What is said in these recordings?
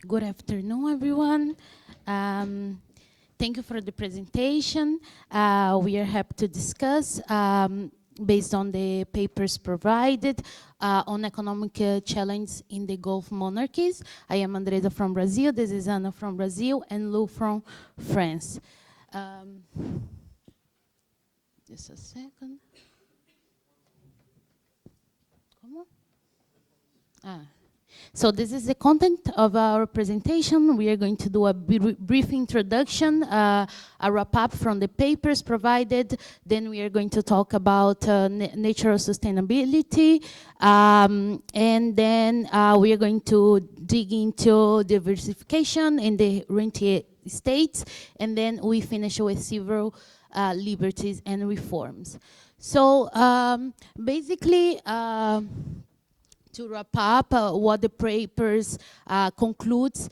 Good afternoon, everyone. Thank you for the presentation. We are happy to discuss based on the papers provided on economic challenge in the Gulf monarchies. I am Andreza from Brazil, this is Anna from Brazil, and Lou from France. Just a second. Come on. So this is the content of our presentation. We are going to do a brief introduction, a wrap-up from the papers provided. Then we are going to talk about natural sustainability. And then we are going to dig into diversification in the rentier states. And then we finish with civil liberties and reforms. So basically, to wrap up what the papers concludes,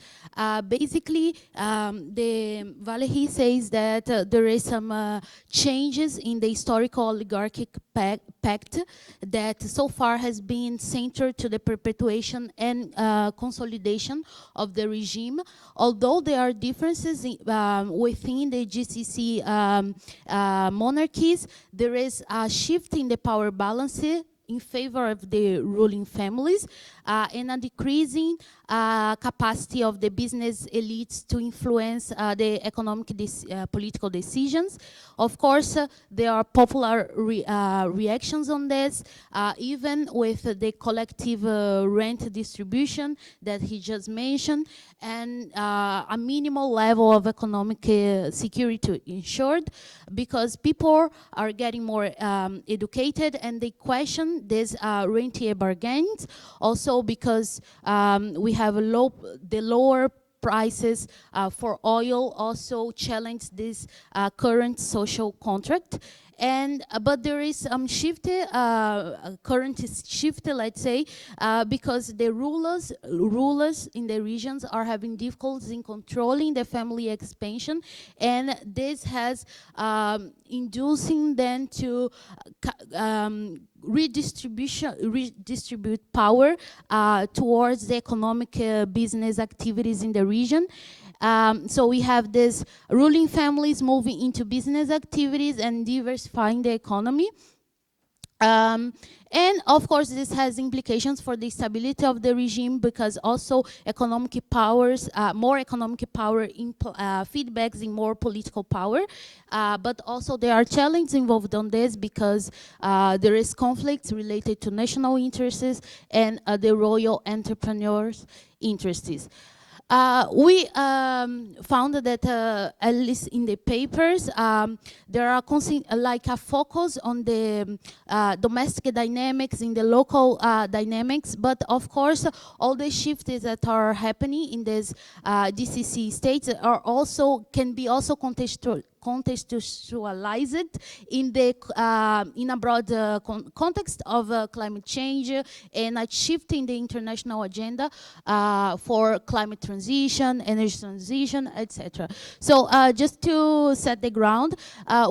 basically the Valeri says that there is some changes in the historical oligarchic pact that so far has been centered to the perpetuation and consolidation of the regime. Although there are differences within the GCC monarchies, there is a shift in the power balance in favor of the ruling families and a decreasing capacity of the business elites to influence the economic political decisions. Of course, there are popular reactions on this, even with the collective rent distribution that he just mentioned, and a minimal level of economic security ensured, because people are getting more educated and they question these rentier bargains, also because we have the lower prices for oil also challenge this current social contract. And but there is some shift, current shift, let's say, because the rulers in the regions are having difficulties in controlling the family expansion, and this has inducing them to redistribute power towards the economic business activities in the region. So we have these ruling families moving into business activities and diversifying the economy. And of course, this has implications for the stability of the regime, because also economic powers, more economic power feedbacks in more political power. But also there are challenges involved on this, because there is conflicts related to national interests and the royal entrepreneurs' interests. We found that, at least in the papers, there are like a focus on the domestic dynamics, in the local dynamics, but of course all the shifts that are happening in these GCC states are also can be also contextualized in the in a broad context of climate change and a shift in the international agenda for climate transition, energy transition, etc. So just to set the ground,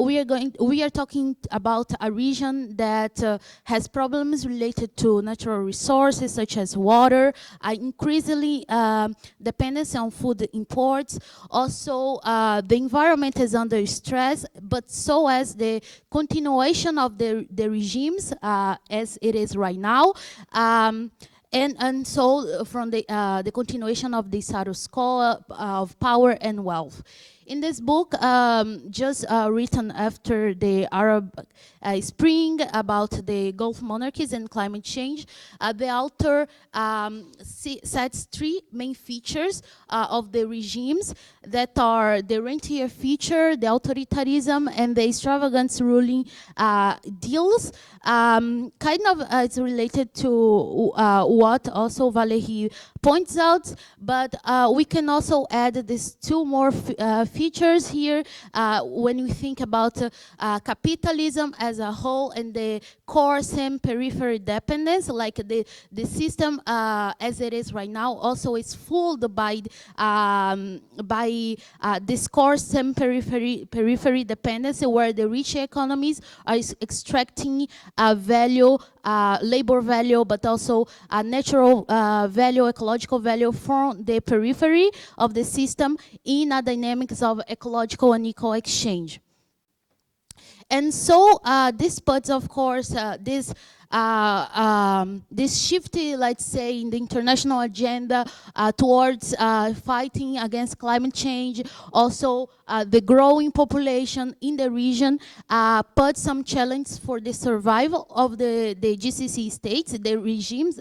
we are talking about a region that has problems related to natural resources such as water, increasingly dependency on food imports. Also, the environment is under stress, but so as the continuation of the regimes as it is right now. And so from the continuation of the status quo of power and wealth. In this book, just written after the Arab Spring about the Gulf monarchies and climate change, the author sets three main features of the regimes that are the rentier feature, the authoritarianism, and the extravagant ruling deals. Kind of it's related to what also Valeri points out, but we can also add these two more features here when we think about capitalism as a whole and the core same periphery dependence, like the system as it is right now also is fooled by this core same periphery dependency, where the rich economies are extracting value labor value, but also a natural value, ecological value from the periphery of the system in a dynamics of ecological and eco exchange. And so this puts, of course, this shift, let's say, in the international agenda towards fighting against climate change, also the growing population in the region put some challenge for the survival of the GCC states, the regimes.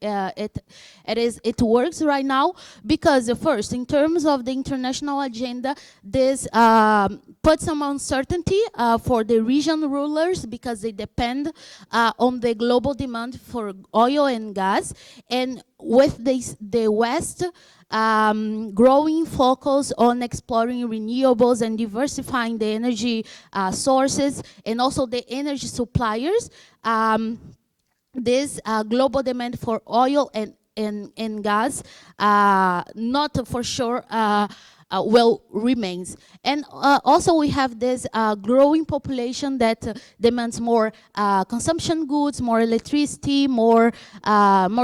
It works right now because first, in terms of the international agenda, this puts some uncertainty for the region rulers because they depend on the global demand for oil and gas, and with the West growing focus on exploring renewables and diversifying the energy sources and also the energy suppliers. This global demand for oil and gas not for sure will remains. And also we have this growing population that demands more consumption goods, more electricity, more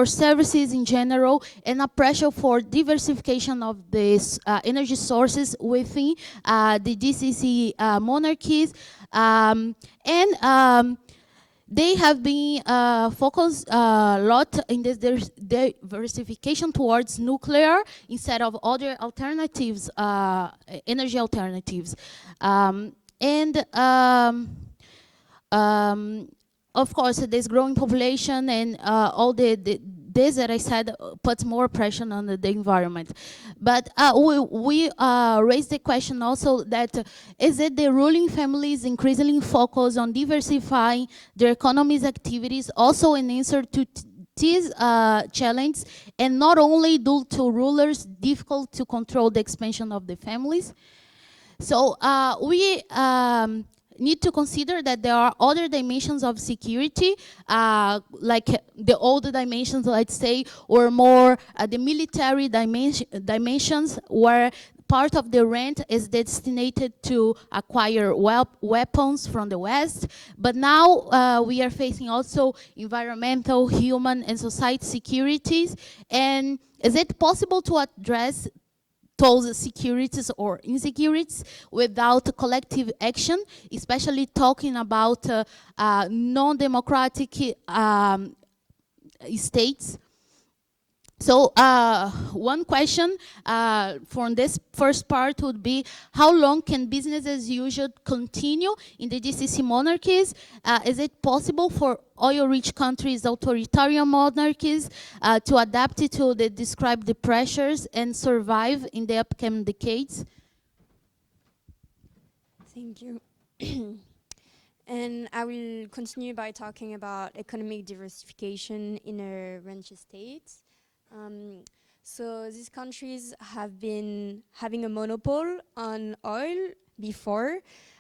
services in general, and a pressure for diversification of these energy sources within the GCC monarchies. They have been focused a lot in this diversification towards nuclear instead of other alternatives, energy alternatives. Of course, this growing population and all this that I said puts more pressure on the environment. But we raised the question also that is it the ruling families increasingly focus on diversifying their economy's activities also an answer to this challenge, and not only due to rulers difficult to control the expansion of the families? So we need to consider that there are other dimensions of security, like the old dimensions, let's say, or more the military dimensions, where part of the rent is designated to acquire weapons from the West. But now we are facing also environmental, human, and society securities. And is it possible to address those securities or insecurities without collective action, especially talking about non-democratic states? So one question from this first part would be, how long can business as usual continue in the GCC monarchies? Is it possible for oil-rich countries, authoritarian monarchies, to adapt to the described pressures and survive in the upcoming decades? Thank you. And I will continue by talking about economic diversification in a range of states. So these countries have been having a monopoly on oil before,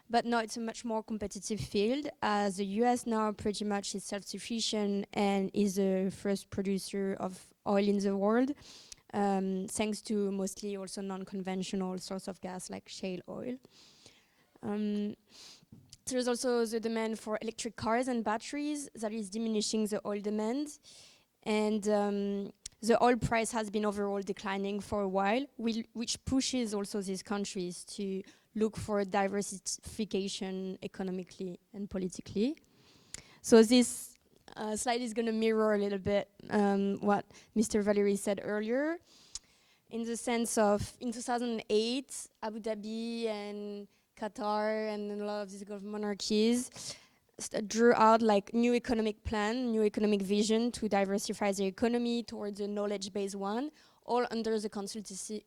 but now it's a much more competitive field, as the US now pretty much is self-sufficient and is the first producer of oil in the world, thanks to mostly also non-conventional source of gas like shale oil. There's also the demand for electric cars and batteries that is diminishing the oil demand, and the oil price has been overall declining for a while, which pushes also these countries to look for diversification economically and politically. So this slide is going to mirror a little bit what Mr. Valeri said earlier, in the sense of in 2008, Abu Dhabi and Qatar and a lot of these Gulf monarchies drew out like new economic plan, new economic vision to diversify the economy towards a knowledge-based one, all under the consultancy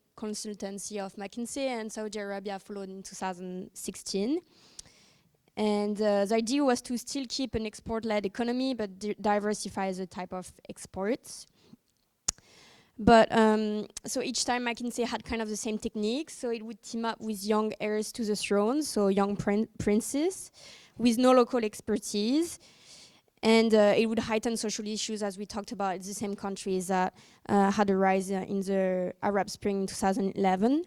of McKinsey, and Saudi Arabia followed in 2016. And the idea was to still keep an export-led economy, but diversify the type of exports. But so each time McKinsey had kind of the same technique, so it would team up with young heirs to the throne, so young princes, with no local expertise, and it would heighten social issues, as we talked about, in the same countries that had a rise in the Arab Spring in 2011.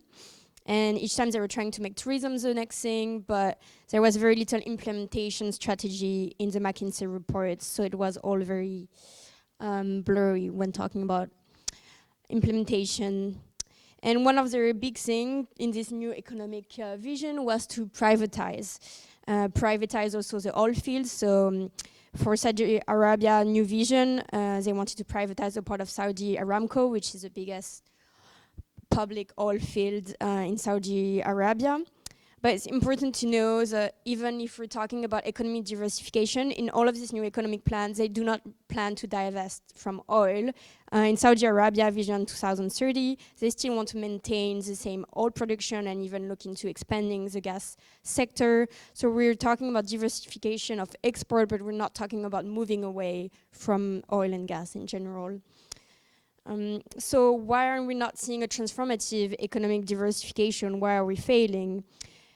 And each time they were trying to make tourism the next thing, but there was very little implementation strategy in the McKinsey report, so it was all very blurry when talking about implementation. And one of the big things in this new economic vision was to privatize. Privatize also the oil fields. So for Saudi Arabia new vision, they wanted to privatize the part of Saudi Aramco, which is the biggest public oil field in Saudi Arabia. But it's important to know that even if we're talking about economic diversification, in all of these new economic plans, they do not plan to divest from oil. In Saudi Arabia, Vision 2030, they still want to maintain the same oil production and even look into expanding the gas sector. So we're talking about diversification of export, but we're not talking about moving away from oil and gas in general. So why are we not seeing a transformative economic diversification? Why are we failing?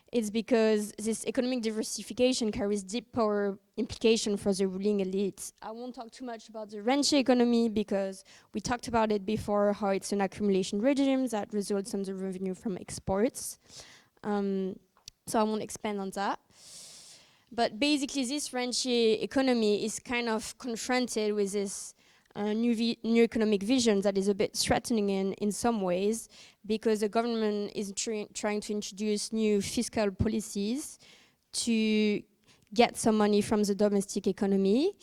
It's because this economic diversification carries deep power implication for the ruling elites. I won't talk too much about the rentier economy because we talked about it before, how it's an accumulation regime that results in the revenue from exports. So I won't expand on that. But basically this rentier economy is kind of confronted with this new economic vision that is a bit threatening in some ways, because the government is trying to introduce new fiscal policies to get some money from the domestic economy,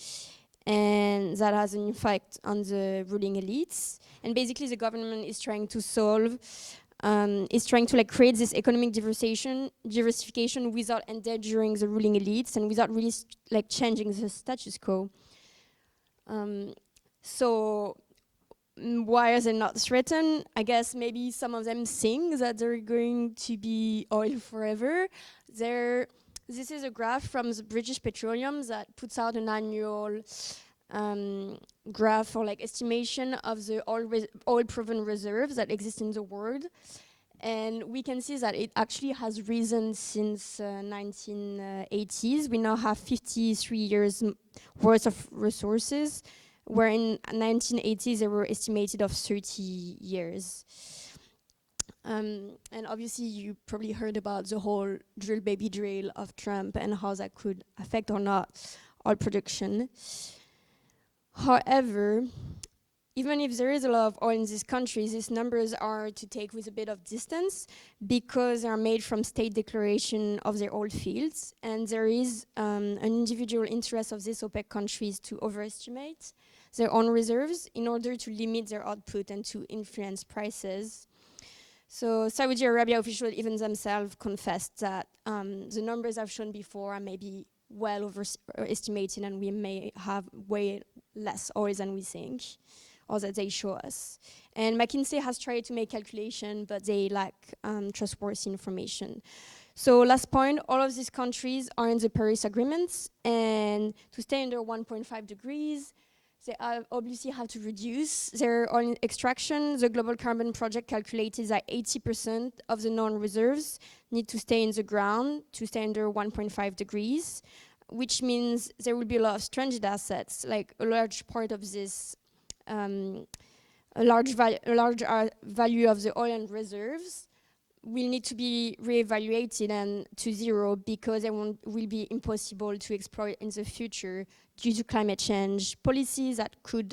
and that has an effect on the ruling elites. And basically the government is trying to solve, is trying to create this economic diversification without endangering the ruling elites and without really changing the status quo. So why are they not threatened? I guess maybe some of them think that they're going to be oil forever. This is a graph from the British Petroleum that puts out an annual graph or estimation of the oil proven reserves that exist in the world. And we can see that it actually has risen since 1980s. We now have 53 years worth of resources, where in 1980s they were estimated of 30 years. And obviously you probably heard about the whole drill baby drill of Trump and how that could affect or not oil production. However, even if there is a lot of oil in these countries, these numbers are to take with a bit of distance because they are made from state declaration of their oil fields, and there is an individual interest of these OPEC countries to overestimate their own reserves in order to limit their output and to influence prices. So Saudi Arabia officials even themselves confessed that the numbers I've shown before are maybe well overestimated and we may have way less oil than we think, or that they show us. And McKinsey has tried to make calculation, but they lack trustworthy information. So last point, all of these countries are in the Paris agreements, and to stay under 1.5 degrees, they obviously have to reduce their oil extraction. The Global Carbon Project calculated that 80% of the known reserves need to stay in the ground to stay under 1.5 degrees, which means there will be a lot of stranded assets, like a large part of this, a large value of the oil and reserves will need to be reevaluated and to zero because it will be impossible to exploit in the future due to climate change policies that could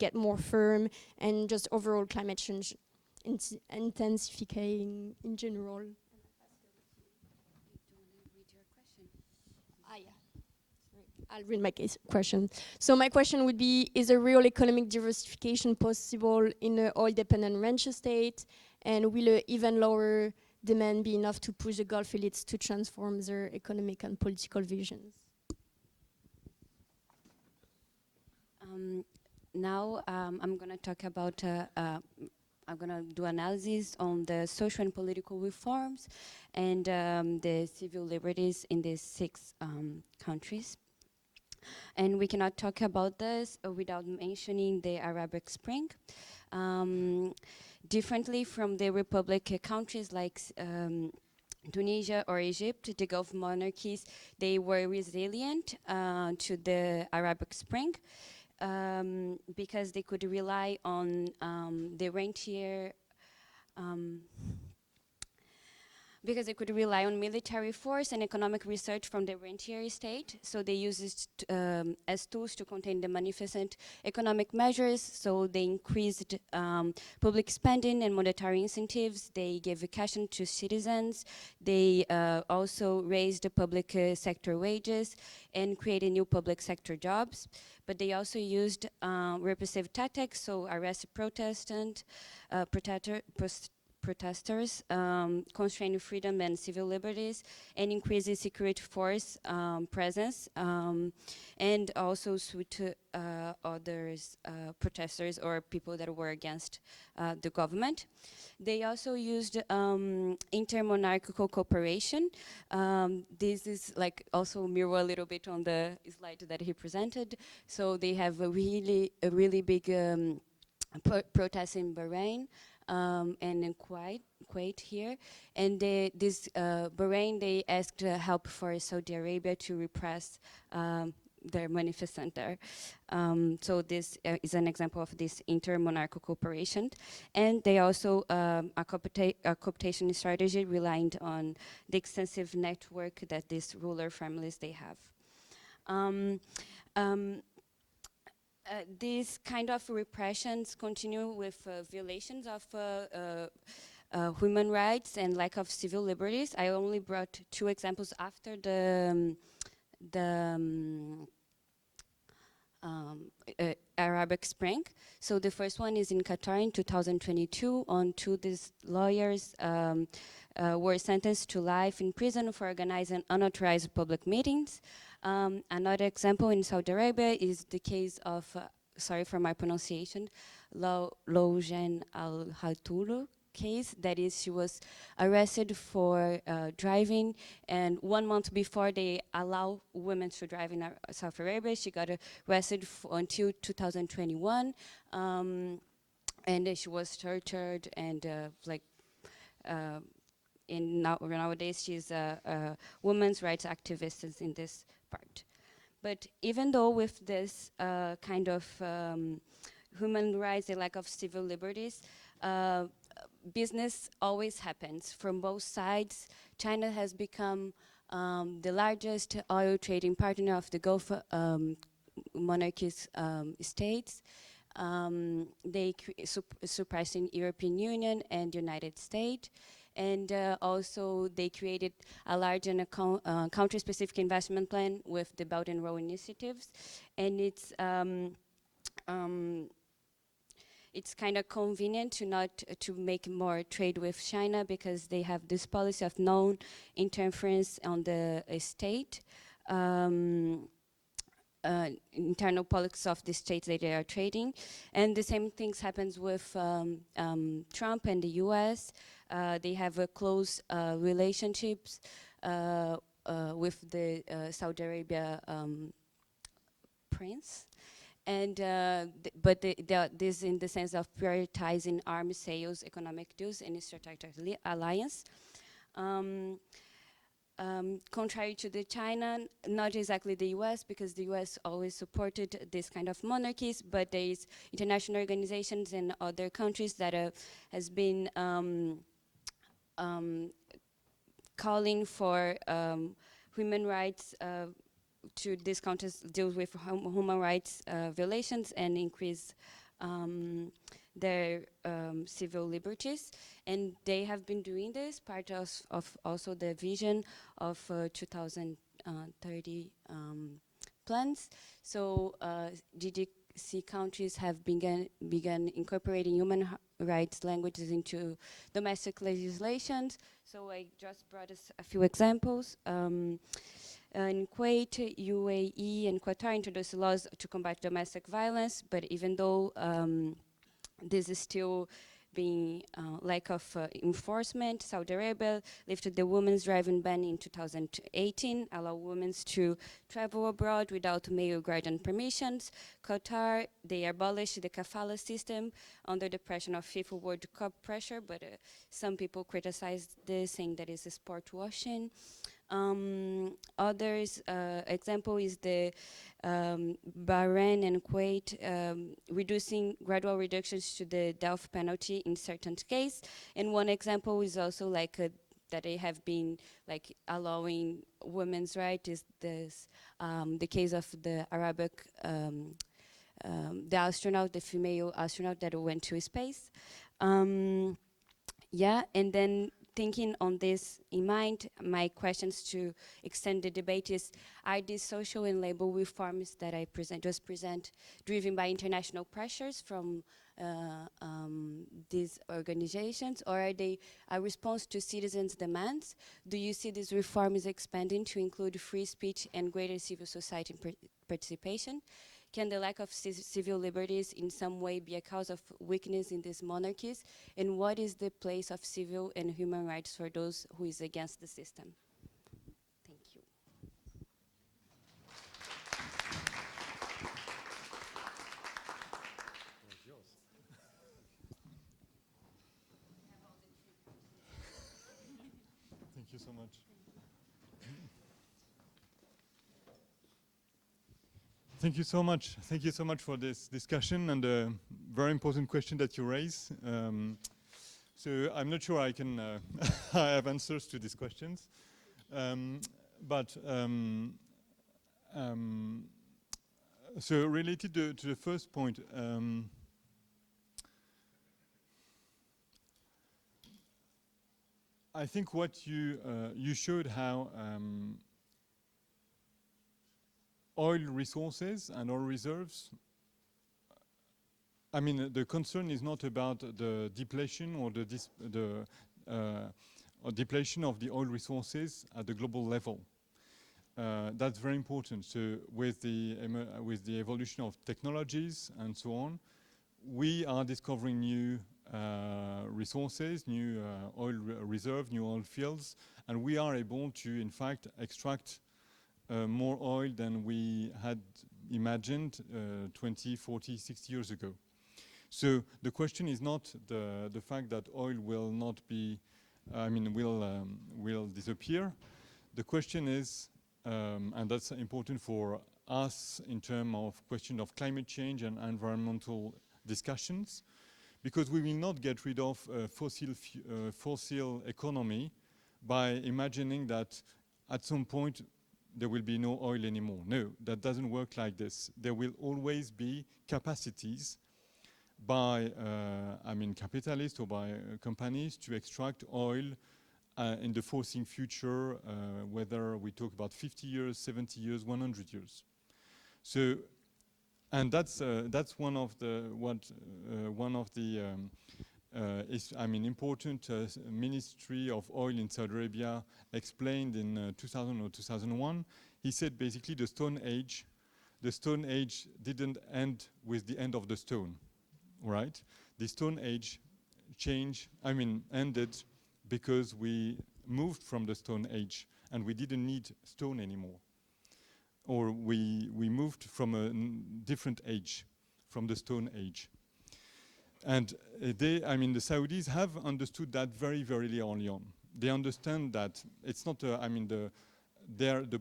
get more firm and just overall climate change intensifying in general. I'll read my question. So my question would be, is a real economic diversification possible in an oil-dependent rancher state? And will an even lower demand be enough to push the Gulf elites to transform their economic and political visions? Now I'm going to talk about, I'm going to do analysis on the social and political reforms and the civil liberties in these 6 countries. And we cannot talk about this without mentioning the Arabic Spring. Differently from the Republic countries like Tunisia or Egypt, the Gulf monarchies, they were resilient to the Arabic Spring because they could rely on the rentier because they could rely on military force and economic research from the rentier state. So they use it as tools to contain the magnificent economic measures. So they increased public spending and monetary incentives. They gave cash to citizens. They also raised the public sector wages and created new public sector jobs. But they also used repressive tactics, so arrested protesters, constraining freedom and civil liberties, and increasing security force presence, and also sued others protesters or people that were against the government. They also used intermonarchical cooperation. This is like also mirror a little bit on the slide that he presented. So they have a really big protest in Bahrain. And in Kuwait here, and Bahrain, they asked help for Saudi Arabia to repress their manifestant there. So this is an example of this intermonarchical cooperation, and they also a cooptation strategy relying on the extensive network that these ruler families they have. These kind of repressions continue with violations of human rights and lack of civil liberties. I only brought 2 examples after the Arabic Spring. So the first one is in Qatar in 2022. On 2 these lawyers were sentenced to life in prison for organizing unauthorized public meetings. Another example in Saudi Arabia is the case of, sorry for my pronunciation, Loujain al-Hatulu case. That is, she was arrested for driving, and 1 month before they allow women to drive in Saudi Arabia, she got arrested until 2021, and she was tortured and nowadays she's a women's rights activist in this part. But even though with this kind of human rights and lack of civil liberties, business always happens from both sides. China has become the largest oil trading partner of the Gulf monarchies states. They surpassing European Union and United States. And also they created a large and country-specific investment plan with the Belt and Road initiatives. And it's kind of convenient to make more trade with China because they have this policy of non-interference on the state. Internal politics of the states that they are trading. And the same things happens with Trump and the US. They have a close relationships with the Saudi Arabia prince. And but this in the sense of prioritizing arms sales, economic deals, and strategic alliance. Contrary to the China, not exactly the US, because the US always supported this kind of monarchies, but there is international organizations in other countries that has been calling for human rights to these countries deal with human rights violations and increase their civil liberties, and they have been doing this part of also the vision of 2030 plans. So GDC countries have begun incorporating human rights languages into domestic legislations. So I just brought us a few examples. In Kuwait, UAE, and Qatar introduced laws to combat domestic violence, but even though this is still being lack of enforcement, Saudi Arabia lifted the women's driving ban in 2018, allow women to travel abroad without male guardian permissions. Qatar, they abolished the kafala system under the pressure of FIFA World Cup pressure, but some people criticized this, saying that it's sport washing. Others example is the Bahrain and Kuwait reducing gradual reductions to the death penalty in certain cases. And one example is also like that they have been like allowing women's rights is this the case of the Arabic the astronaut, the female astronaut that went to space. Yeah, and then thinking on this in mind, my questions to extend the debate is, are these social and labor reforms that I just present driven by international pressures from these organizations, or are they a response to citizens' demands? Do you see these reforms expanding to include free speech and greater civil society participation? Can the lack of civil liberties in some way be a cause of weakness in these monarchies? And what is the place of civil and human rights for those who is against the system? Thank you. Thank you so much. Thank you so much. Thank you so much for this discussion and the very important question that you raise. So I'm not sure I can I have answers to these questions, so related to the first point, I think what you showed how oil resources and oil reserves, I mean, the concern is not about the depletion or the depletion of the oil resources at the global level. That's very important. So with the evolution of technologies and so on, we are discovering new resources, new oil reserve, new oil fields, and we are able to, in fact, extract more oil than we had imagined 20, 40, 60 years ago. So the question is not the fact that oil will not be, will disappear. The question is, and that's important for us in terms of question of climate change and environmental discussions, because we will not get rid of fossil economy by imagining that at some point there will be no oil anymore. No, that doesn't work like this. There will always be capacities by, capitalists or by companies to extract oil in the foreseen future, whether we talk about 50 years, 70 years, 100 years. So, and that's one of the important Ministry of Oil in Saudi Arabia explained in 2000 or 2001. He said basically the Stone Age didn't end with the end of the stone, right? The Stone Age ended because we moved from the Stone Age and we didn't need stone anymore. Or we moved from a different age, from the Stone Age. And the Saudis have understood that very, very early on. They understand that it's not, the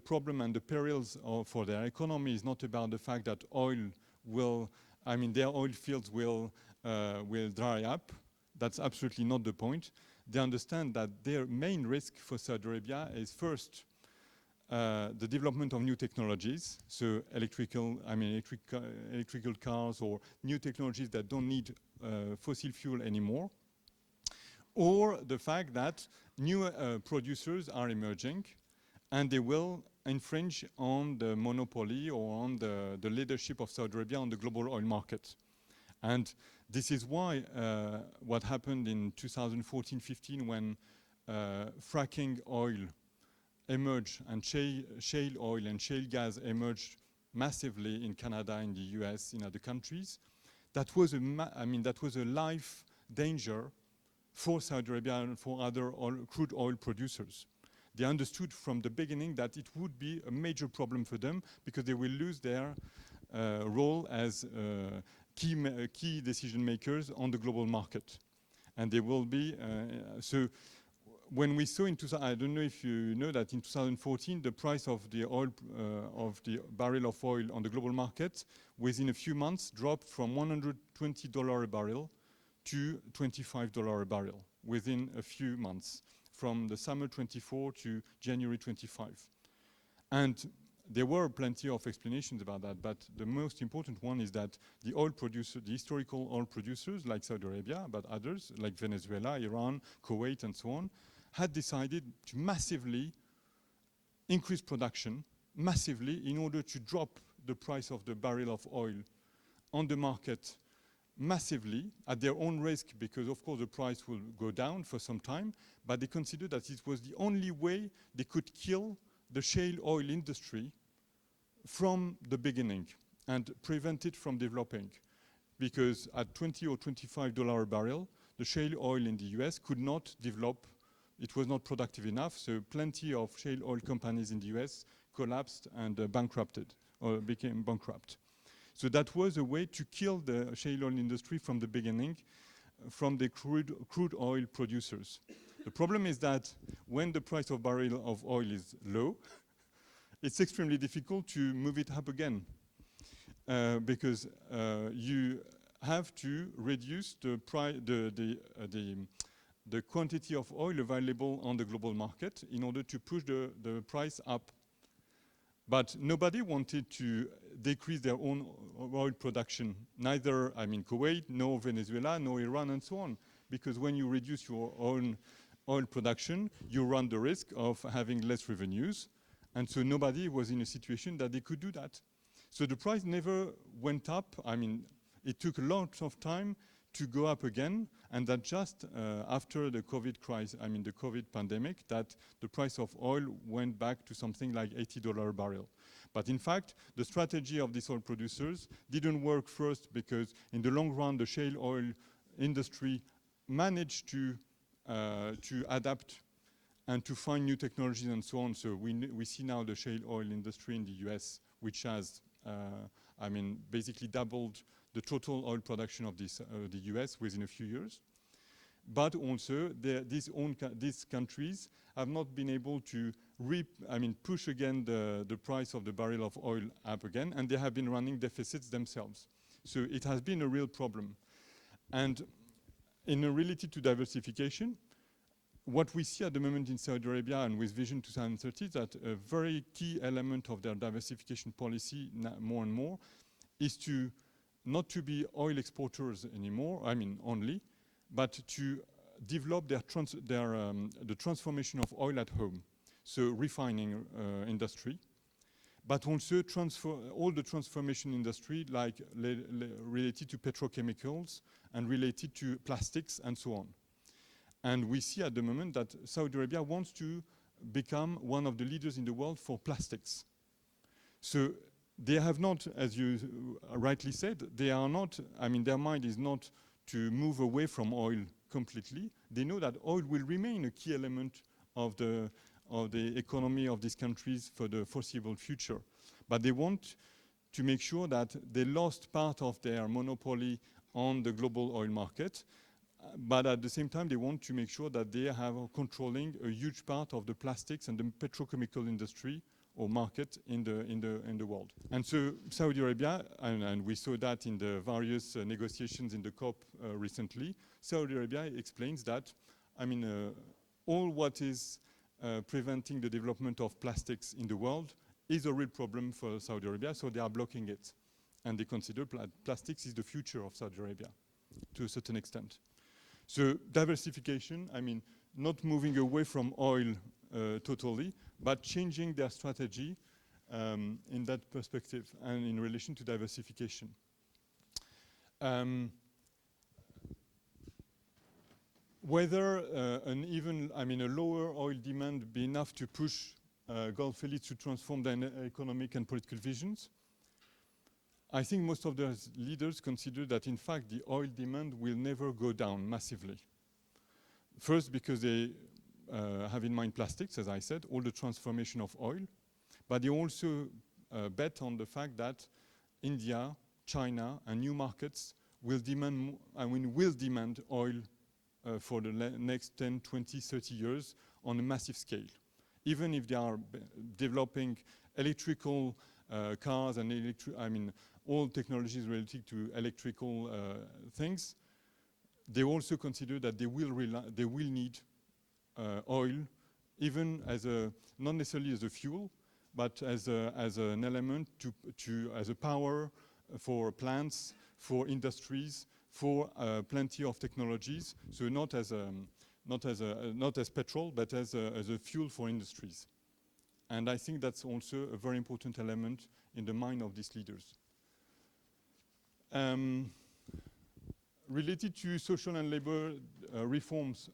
problem and the perils for their economy is not about the fact that oil will, their oil fields will dry up. That's absolutely not the point. They understand that their main risk for Saudi Arabia is first, the development of new technologies, so electrical cars or new technologies that don't need fossil fuel anymore, or the fact that new producers are emerging and they will infringe on the monopoly or on the leadership of Saudi Arabia on the global oil market. And this is why what happened in 2014-15 when fracking oil emerged and shale oil and shale gas emerged massively in Canada, in the US, in other countries, that was a life danger for Saudi Arabia and for other crude oil producers. They understood from the beginning that it would be a major problem for them because they will lose their role as key decision makers on the global market. And they will be, when we saw in I don't know if you know that in 2014 the price of the oil barrel of oil on the global market within a few months dropped from $120 a barrel to $25 a barrel within a few months. from the summer 24 to January 25. And there were plenty of explanations about that, but the most important one is that the historical oil producers like Saudi Arabia, but others like Venezuela, Iran, Kuwait, and so on, had decided to massively increase production, massively, in order to drop the price of the barrel of oil on the market massively at their own risk, because of course the price will go down for some time, but they considered that it was the only way they could kill the shale oil industry from the beginning and prevent it from developing. Because at $20 or $25 a barrel, the shale oil in the US could not develop. It was not productive enough, so plenty of shale oil companies in the US collapsed and bankrupted, or became bankrupt. So that was a way to kill the shale oil industry from the beginning, from the crude oil producers. The problem is that when the price of barrel of oil is low, it's extremely difficult to move it up again, because you have to reduce the quantity of oil available on the global market in order to push the price up. But nobody wanted to decrease their own oil production, neither, Kuwait, nor Venezuela, nor Iran, and so on. Because when you reduce your own oil production, you run the risk of having less revenues. And so nobody was in a situation that they could do that. So the price never went up. It took a lot of time to go up again, and that just after the COVID crisis, the COVID pandemic, that the price of oil went back to something like $80 a barrel. But in fact, the strategy of these oil producers didn't work first, because in the long run, the shale oil industry managed to adapt and to find new technologies and so on. So we see now the shale oil industry in the US, which has, basically doubled the total oil production of the US within a few years. But also, these countries have not been able to push again the price of the barrel of oil up again, and they have been running deficits themselves. So it has been a real problem. And related to diversification, what we see at the moment in Saudi Arabia and with Vision 2030 is that a very key element of their diversification policy more and more is to not to be oil exporters anymore, only, but to develop the transformation of oil at home. So refining industry, but also all the transformation industry, like related to petrochemicals and related to plastics and so on. And we see at the moment that Saudi Arabia wants to become one of the leaders in the world for plastics. So they have not, as you rightly said, they are not, their mind is not to move away from oil completely. They know that oil will remain a key element of the economy of these countries for the foreseeable future. But they want to make sure that they lost part of their monopoly on the global oil market. But at the same time, they want to make sure that they have controlling a huge part of the plastics and the petrochemical industry or market in the world. And so Saudi Arabia, and we saw that in the various negotiations in the COP recently, Saudi Arabia explains that, all what is preventing the development of plastics in the world is a real problem for Saudi Arabia, so they are blocking it. And they consider plastics is the future of Saudi Arabia to a certain extent. So diversification, not moving away from oil totally, but changing their strategy in that perspective and in relation to diversification. Whether a lower oil demand be enough to push Gulf elites to transform their economic and political visions, I think most of the leaders consider that, in fact, the oil demand will never go down massively. First, because they have in mind plastics, as I said, all the transformation of oil, but they also bet on the fact that India, China, and new markets will demand oil for the next 10, 20, 30 years on a massive scale. Even if they are developing electrical cars and all technologies related to electrical things, they also consider that they will need oil, even as not necessarily as a fuel, but as an element as a power for plants, for industries, for plenty of technologies. So not as petrol, but as a fuel for industries. And I think that's also a very important element in the mind of these leaders. Related to social and labor reforms,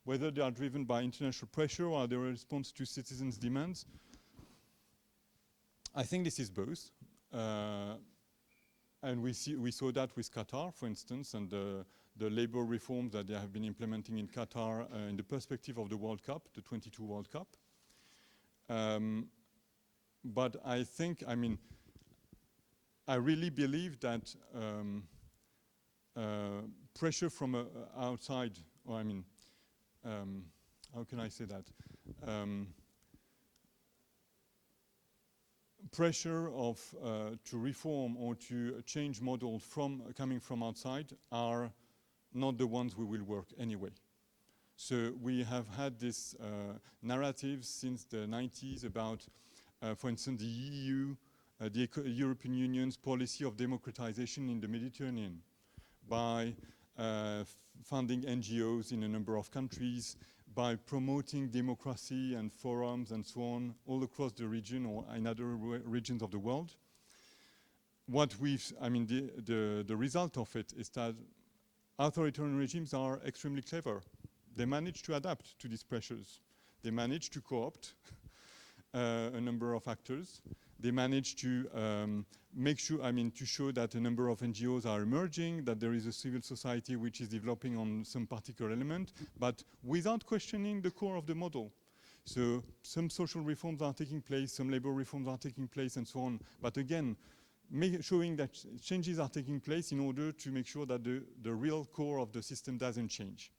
whether they are driven by international pressure or they are a response to citizens' demands, I think this is both. And we saw that with Qatar, for instance, and the labor reforms that they have been implementing in Qatar in the perspective of the World Cup, the 22 World Cup. But I think, I mean, I really believe that pressure from outside, or I mean, how can I say that? Pressure to reform or to change models coming from outside are not the ones we will work anyway. So we have had this narrative since the 90s about, for instance, the EU, the European Union's policy of democratization in the Mediterranean by funding NGOs in a number of countries, by promoting democracy and forums and so on all across the region or in other regions of the world. What the result of it is that authoritarian regimes are extremely clever. They manage to adapt to these pressures. They manage to co-opt a number of actors. They manage to make sure, to show that a number of NGOs are emerging, that there is a civil society which is developing on some particular element, but without questioning the core of the model. So some social reforms are taking place, some labor reforms are taking place, and so on. But again, showing that changes are taking place in order to make sure that the real core of the system doesn't change.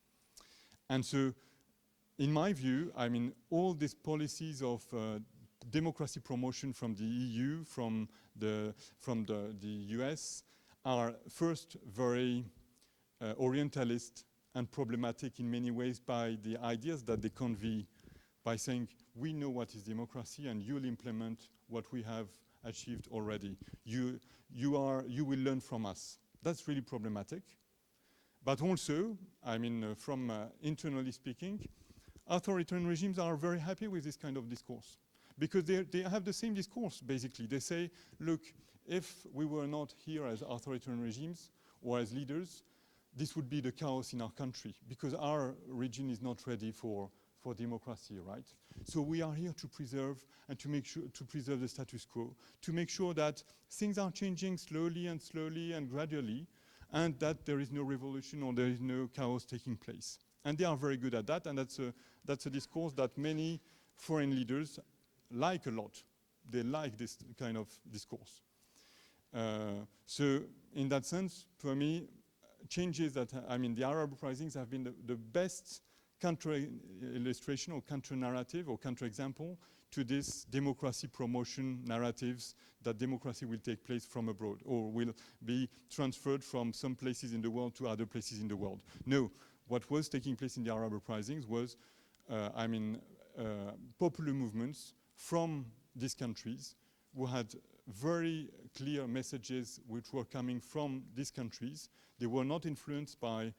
And so, in my view, all these policies of democracy promotion from the EU, from the US, are first very orientalist and problematic in many ways by the ideas that they convey by saying, we know what is democracy and you'll implement what we have achieved already. You will learn from us. That's really problematic. But also, from internally speaking, authoritarian regimes are very happy with this kind of discourse. Because they have the same discourse, basically. They say, look, if we were not here as authoritarian regimes or as leaders, this would be the chaos in our country, because our region is not ready for democracy, right? So we are here to preserve and to make sure to preserve the status quo, to make sure that things are changing slowly and gradually, and that there is no revolution or there is no chaos taking place. And they are very good at that, and that's a discourse that many foreign leaders like a lot. They like this kind of discourse. So in that sense, for me, changes that, the Arab uprisings have been the best counter-illustration or counter-narrative or counter-example to this democracy promotion narratives that democracy will take place from abroad or will be transferred from some places in the world to other places in the world. No, what was taking place in the Arab uprisings was, popular movements from these countries who had very clear messages which were coming from these countries. They were not influenced by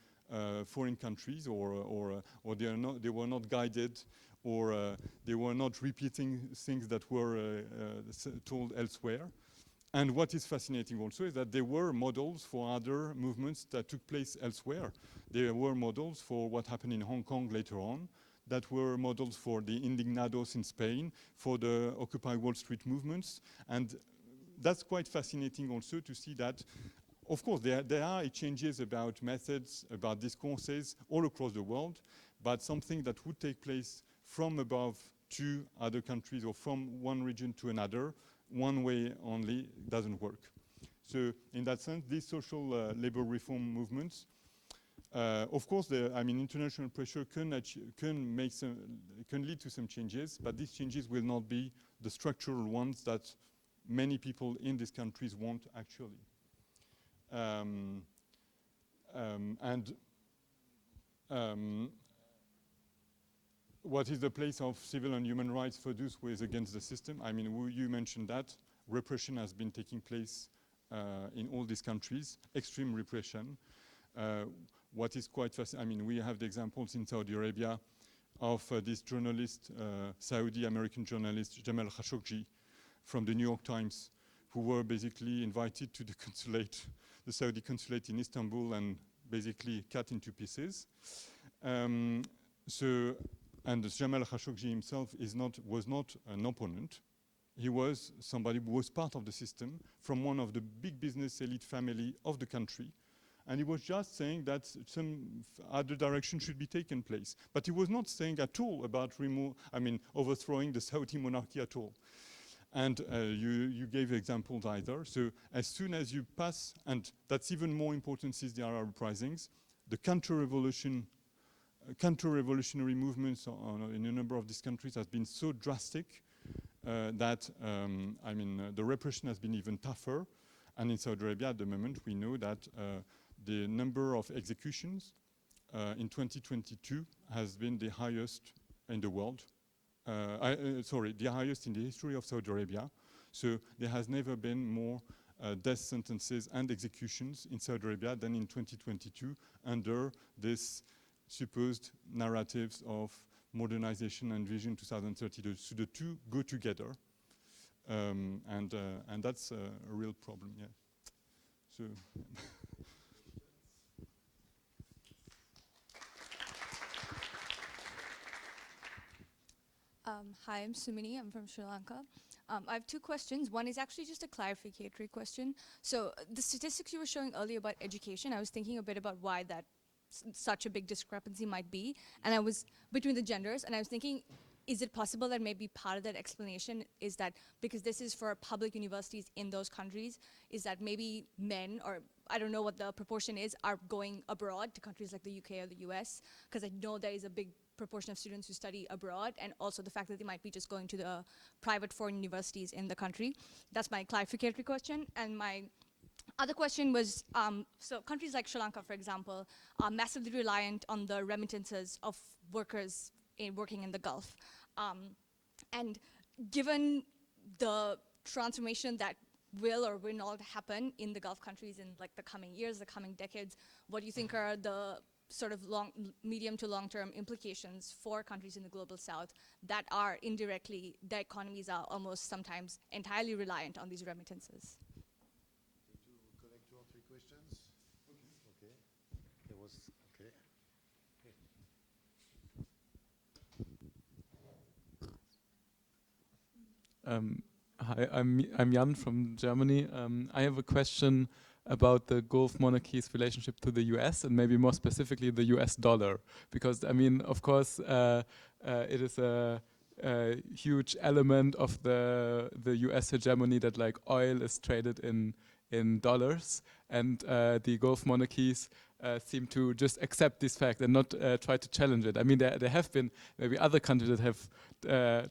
foreign countries or they were not guided or they were not repeating things that were told elsewhere. And what is fascinating also is that there were models for other movements that took place elsewhere. There were models for what happened in Hong Kong later on, that were models for the Indignados in Spain, for the Occupy Wall Street movements. And that's quite fascinating also to see that, of course, there are changes about methods, about discourses all across the world, but something that would take place from above to other countries or from one region to another, one way only, doesn't work. So in that sense, these social labor reform movements, of course, international pressure can lead to some changes, but these changes will not be the structural ones that many people in these countries want actually. what is the place of civil and human rights for those who is against the system? I mean, you mentioned that. Repression has been taking place in all these countries, extreme repression. What is quite fascinating, I mean, we have the examples in Saudi Arabia of this journalist, Saudi-American journalist Jamal Khashoggi from the New York Times, who were basically invited to the consulate, the Saudi consulate in Istanbul, and basically cut into pieces. And Jamal Khashoggi himself was not an opponent. He was somebody who was part of the system from one of the big business elite family of the country. And he was just saying that some other direction should be taken place. But he was not saying at all about overthrowing the Saudi monarchy at all. And you gave examples either. So as soon as you pass, and that's even more important since the Arab uprisings, the counter-revolutionary movements in a number of these countries has been so drastic that the repression has been even tougher. And in Saudi Arabia at the moment, we know that the number of executions in 2022 has been the highest in the world. The highest in the history of Saudi Arabia. So there has never been more death sentences and executions in Saudi Arabia than in 2022 under this supposed narratives of modernization and Vision 2030. So the two go together, and that's a real problem. Yeah. So. Hi, I'm Sumini. I'm from Sri Lanka. I have two questions. One is actually just a clarificatory question. So the statistics you were showing earlier about education, I was thinking a bit about why that such a big discrepancy might be, and I was between the genders, and I was thinking, is it possible that maybe part of that explanation is that because this is for public universities in those countries, is that maybe men, or I don't know what the proportion is, are going abroad to countries like the UK or the US? Because I know there is a big proportion of students who study abroad, and also the fact that they might be just going to the private foreign universities in the country. That's my clarificatory question. And my other question was, so countries like Sri Lanka, for example, are massively reliant on the remittances of workers working in the Gulf. And given the transformation that will or will not happen in the Gulf countries in like the coming years, the coming decades, what do you think are the sort of medium to long-term implications for countries in the global south that are indirectly, their economies are almost sometimes entirely reliant on these remittances? To connect 2 or 3 questions? Okay. There was, okay. Hi, I'm Jan from Germany. I have a question about the Gulf monarchies' relationship to the US, and maybe more specifically the US dollar, because I mean, of course, it is a huge element of the US hegemony that like oil is traded in dollars, and the Gulf monarchies seem to just accept this fact and not try to challenge it. I mean, there have been maybe other countries that have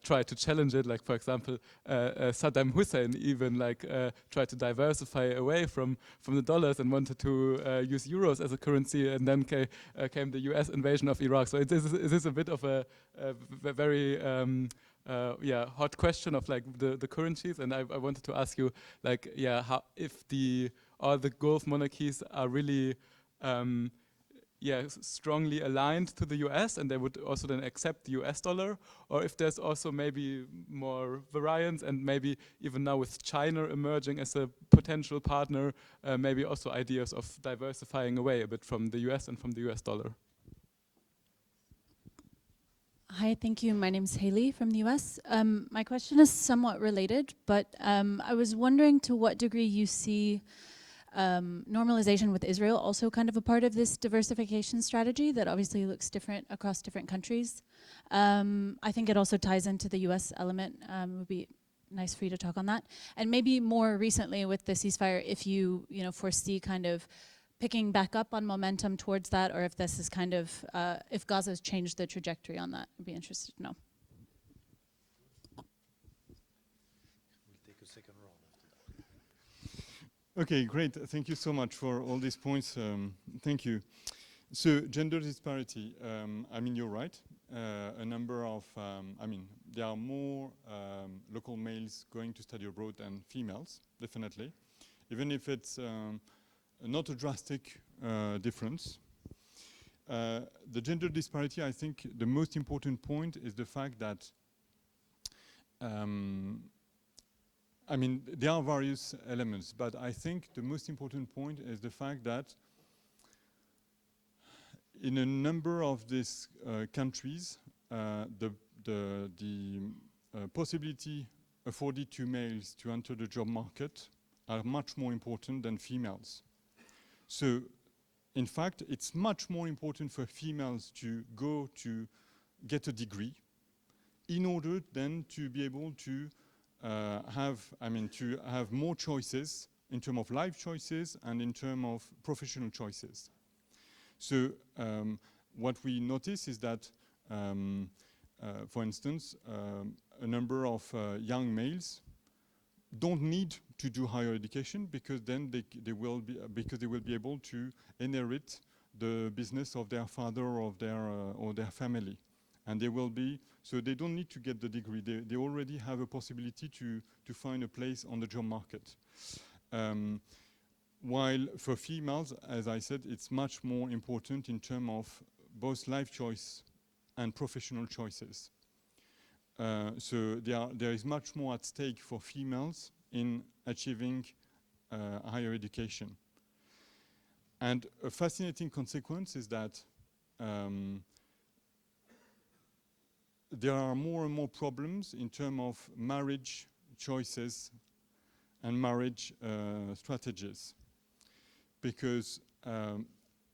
tried to challenge it, like for example, Saddam Hussein even like tried to diversify away from the dollars and wanted to use euros as a currency, and then came the US invasion of Iraq. So it is a bit of a very hot question of like the currencies, and I wanted to ask you, like, how if all the Gulf monarchies are really strongly aligned to the US, and they would also then accept the US dollar, or if there's also maybe more variance, and maybe even now with China emerging as a potential partner, maybe also ideas of diversifying away a bit from the US and from the US dollar. Hi, thank you. My name's Haley from the US. My question is somewhat related, but I was wondering to what degree you see normalization with Israel also kind of a part of this diversification strategy that obviously looks different across different countries. I think it also ties into the US element. It would be nice for you to talk on that. And maybe more recently with the ceasefire, if you foresee kind of picking back up on momentum towards that, or if this is kind of, if Gaza's changed the trajectory on that. I'd be interested to know. We'll take a second round after that. Okay, great. Thank you so much for all these points. Thank you. So gender disparity, I mean, you're right. A number of, I mean, there are more local males going to study abroad than females, definitely. Even if it's not a drastic difference. The gender disparity, I think the most important point is the fact that, I mean, there are various elements, but I think the most important point is the fact that in a number of these countries, the possibility afforded to males to enter the job market are much more important than females. So, in fact, it's much more important for females to go to get a degree in order then to be able to have more choices in terms of life choices and in terms of professional choices. So what we notice is that, for instance, a number of young males don't need to do higher education because then they will be able to inherit the business of their father or their family, and they will be, so they don't need to get the degree. They already have a possibility to find a place on the job market. While for females, as I said, it's much more important in terms of both life choice and professional choices. So there is much more at stake for females in achieving higher education. And a fascinating consequence is that there are more and more problems in terms of marriage choices and marriage strategies. Because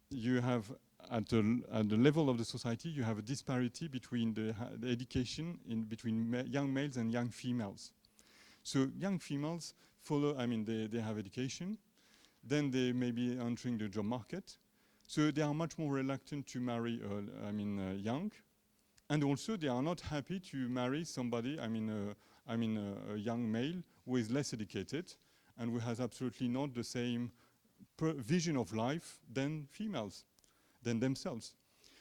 you have, at the level of the society, you have a disparity between the education between young males and young females. So young females follow, I mean, they have education, then they may be entering the job market. So they are much more reluctant to marry, young. And also they are not happy to marry somebody, a young male who is less educated and who has absolutely not the same vision of life than females, than themselves.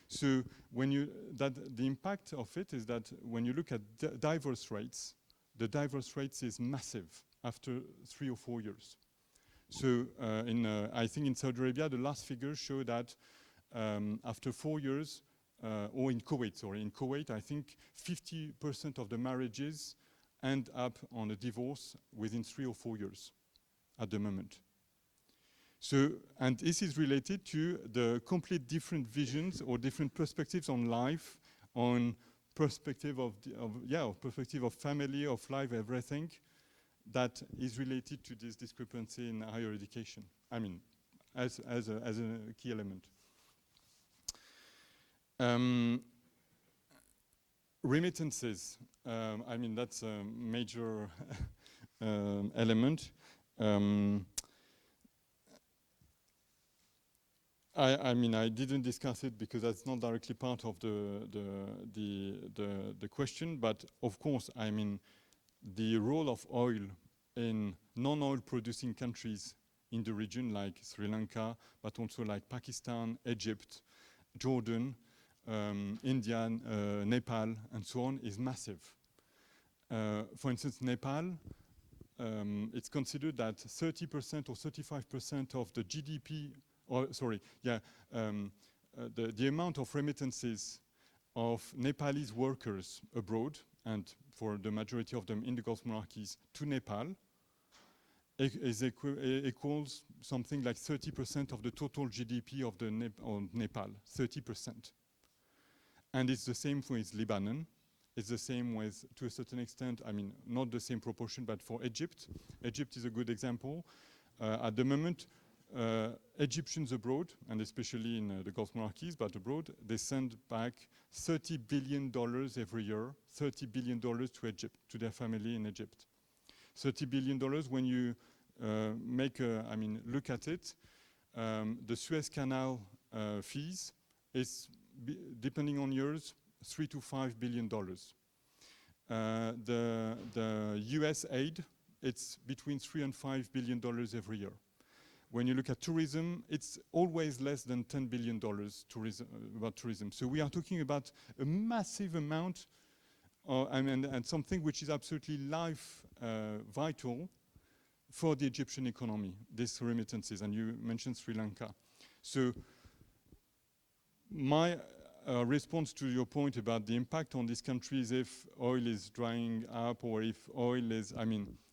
So the impact of it is that when you look at divorce rates, the divorce rates is massive after 3 or 4 years. So I think in Saudi Arabia, the last figures show that after 4 years, or in Kuwait, I think 50% of the marriages end up on a divorce within 3 or 4 years at the moment. So, and this is related to the complete different visions or different perspectives on life, on perspective of family, of life, everything that is related to this discrepancy in higher education. I mean, as a key element. Remittances. I mean, that's a major element. I didn't discuss it because that's not directly part of the question, but of course, I mean, the role of oil in non-oil producing countries in the region like Sri Lanka, but also like Pakistan, Egypt, Jordan, India, Nepal, and so on is massive. For instance, Nepal, it's considered that 30% or 35% of the GDP, the amount of remittances of Nepalese workers abroad, and for the majority of them in the Gulf Monarchies, to Nepal, equals something like 30% of the total GDP of Nepal, 30%. And it's the same with Lebanon. It's the same with, to a certain extent, I mean, not the same proportion, but for Egypt. Egypt is a good example. At the moment, Egyptians abroad, and especially in the Gulf Monarchies, but abroad, they send back $30 billion every year, $30 billion to Egypt, to their family in Egypt. $30 billion, when you look at it, the Suez Canal fees is, depending on years, $3 to $5 billion. The US aid, it's between $3 and $5 billion every year. when you look at tourism, it's always less than $10 billion about tourism. So we are talking about a massive amount and something which is absolutely vital for the Egyptian economy, these remittances, and you mentioned Sri Lanka. So my response to your point about the impact on these countries if oil is drying up, or if oil is,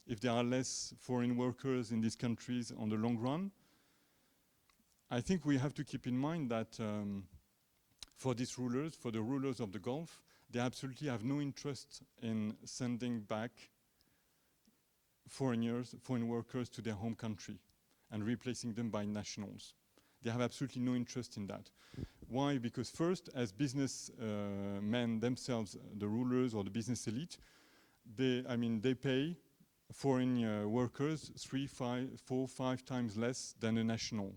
if there are less foreign workers in these countries on the long run, I think we have to keep in mind that for these rulers, for the rulers of the Gulf, they absolutely have no interest in sending back foreign workers to their home country and replacing them by nationals. They have absolutely no interest in that. Why? Because first, as businessmen themselves, the rulers or the business elite, they pay foreign workers 3, 5, 4, 5 times less than a national.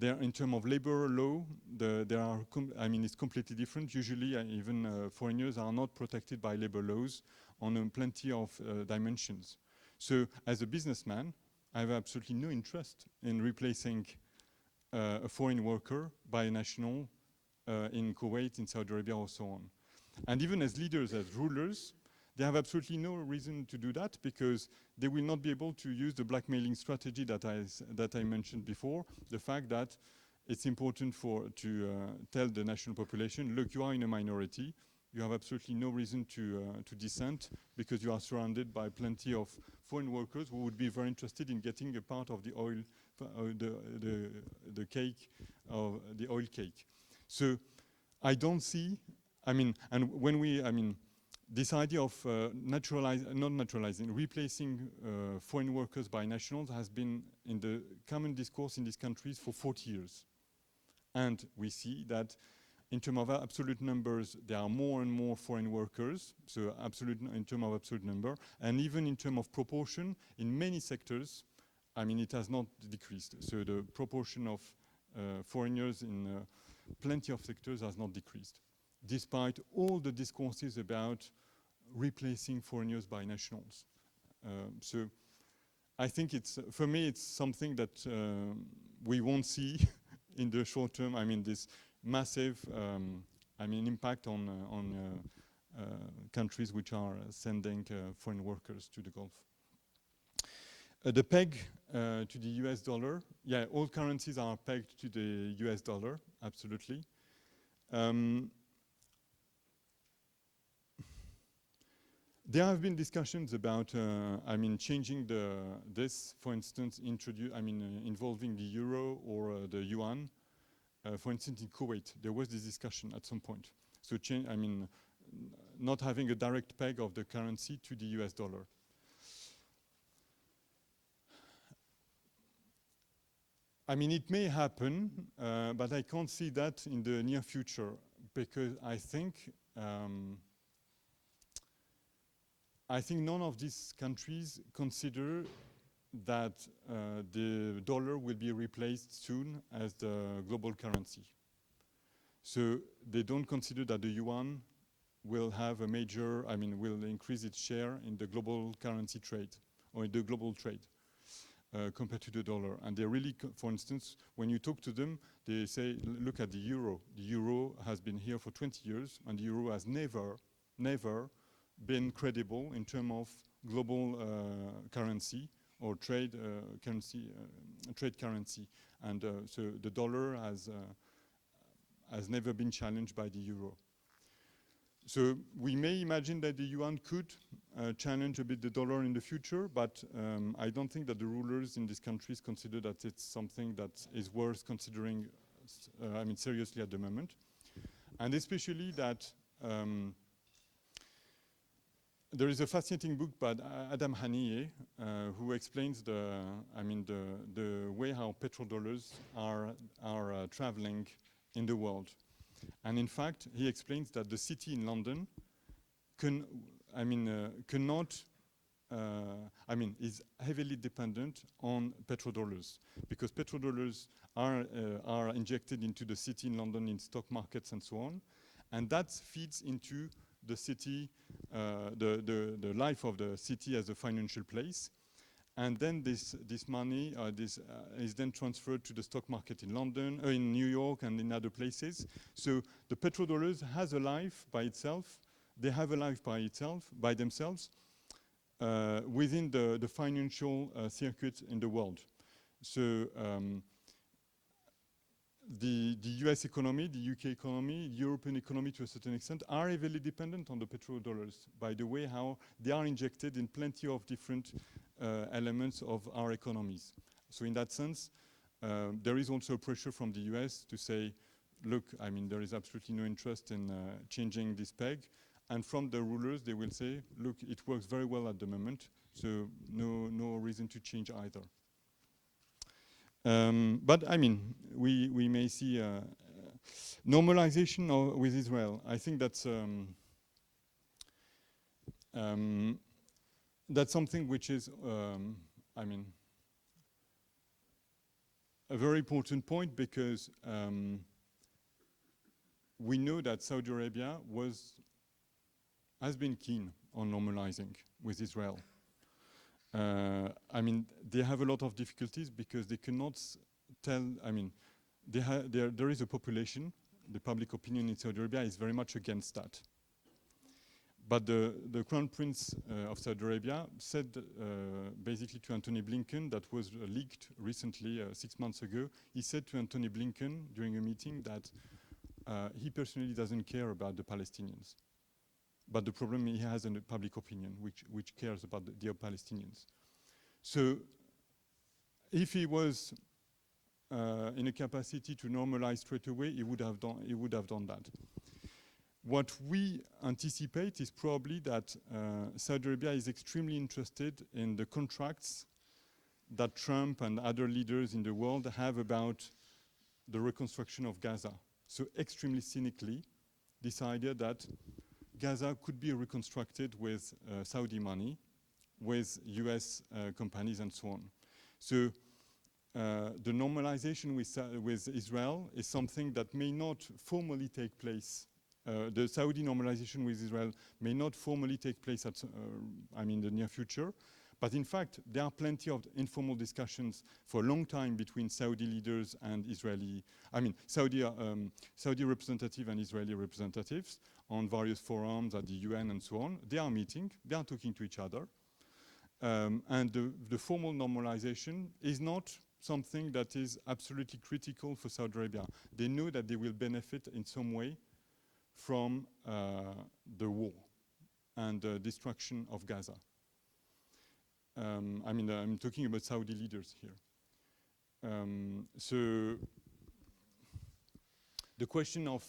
In terms of labor law, it's completely different. Usually, even foreigners are not protected by labor laws on plenty of dimensions. So, as a businessman, I have absolutely no interest in replacing a foreign worker by a national in Kuwait, in Saudi Arabia, or so on. And even as leaders, as rulers, they have absolutely no reason to do that, because they will not be able to use the blackmailing strategy that I mentioned before. The fact that it's important to tell the national population, look, you are in a minority. You have absolutely no reason to dissent, because you are surrounded by plenty of foreign workers who would be very interested in getting a part of the oil, the cake, of the oil cake. So I don't see, and when we, this idea of replacing foreign workers by nationals has been in the common discourse in these countries for 40 years. And we see that in terms of absolute numbers, there are more and more foreign workers, so in terms of absolute number, and even in terms of proportion, in many sectors, it has not decreased. So the proportion of foreigners in plenty of sectors has not decreased, despite all the discourses about replacing foreigners by nationals. So I think for me, it's something that we won't see in the short term. This massive impact on countries which are sending foreign workers to the Gulf. The peg to the US dollar, yeah, all currencies are pegged to the US dollar, absolutely. There have been discussions about, changing this, for instance, involving the euro or the yuan. For instance, in Kuwait, there was this discussion at some point. So, not having a direct peg of the currency to the US dollar. It may happen, but I can't see that in the near future, because I think none of these countries consider that the dollar will be replaced soon as the global currency. So they don't consider that the yuan will have a major, will increase its share in the global currency trade, or in the global trade, compared to the dollar. And they really, for instance, when you talk to them, they say, look at the euro. The euro has been here for 20 years, and the euro has never been credible in terms of global currency or trade currency, and so the dollar has never been challenged by the euro. So we may imagine that the yuan could challenge a bit the dollar in the future, but I don't think that the rulers in these countries consider that it's something that is worth considering, seriously at the moment, and especially that. There is a fascinating book by Adam Haniyeh who explains the way how petrodollars are traveling in the world, and in fact he explains that the city in London is heavily dependent on petrodollars, because petrodollars are injected into the city in London in stock markets and so on, and that feeds into the city, the life of the city as a financial place. and then this money is then transferred to the stock market in London, in New York, and in other places. So the petrodollars has a life by itself. They have a life by themselves, within the financial circuit in the world. So the US economy, the UK economy, European economy to a certain extent are heavily dependent on the petrodollars by the way how they are injected in plenty of different elements of our economies. So in that sense, there is also pressure from the US to say, look, I mean, there is absolutely no interest in changing this peg. And from the rulers, they will say, look, it works very well at the moment, so no reason to change either. But I mean, we may see normalization with Israel. I think that's something which is, I mean, a very important point, because we know that Saudi Arabia has been keen on normalizing with Israel. I mean, they have a lot of difficulties because they cannot tell, I mean, there is a population, the public opinion in Saudi Arabia is very much against that. But the Crown Prince of Saudi Arabia said basically to Anthony Blinken, that was leaked recently 6 months ago, he said to Anthony Blinken during a meeting that he personally doesn't care about the Palestinians. But the problem he has in the public opinion, which cares about the Palestinians. So if he was in a capacity to normalize straight away, he would have done that. What we anticipate is probably that Saudi Arabia is extremely interested in the contracts that Trump and other leaders in the world have about the reconstruction of Gaza. So extremely cynically decided that Gaza could be reconstructed with Saudi money, with US companies and so on. So the normalization with Israel is something that may not formally take place. The Saudi normalization with Israel may not formally take place at, in the near future. But in fact, there are plenty of informal discussions for a long time between Saudi leaders and Saudi representative and Israeli representatives on various forums at the UN and so on. They are meeting, they are talking to each other. And the formal normalization is not something that is absolutely critical for Saudi Arabia. They know that they will benefit in some way from the war and the destruction of Gaza. I'm talking about Saudi leaders here. So the question of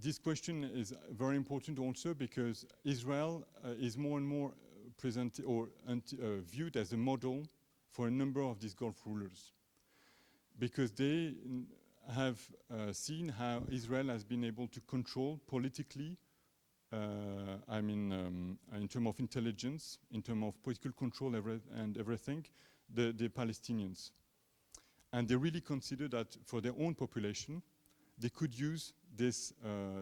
this question is very important also because Israel is more and more viewed as a model for a number of these Gulf rulers, because they have seen how Israel has been able to control politically, in terms of intelligence, in terms of political control and everything, the Palestinians. And they really consider that for their own population, they could use these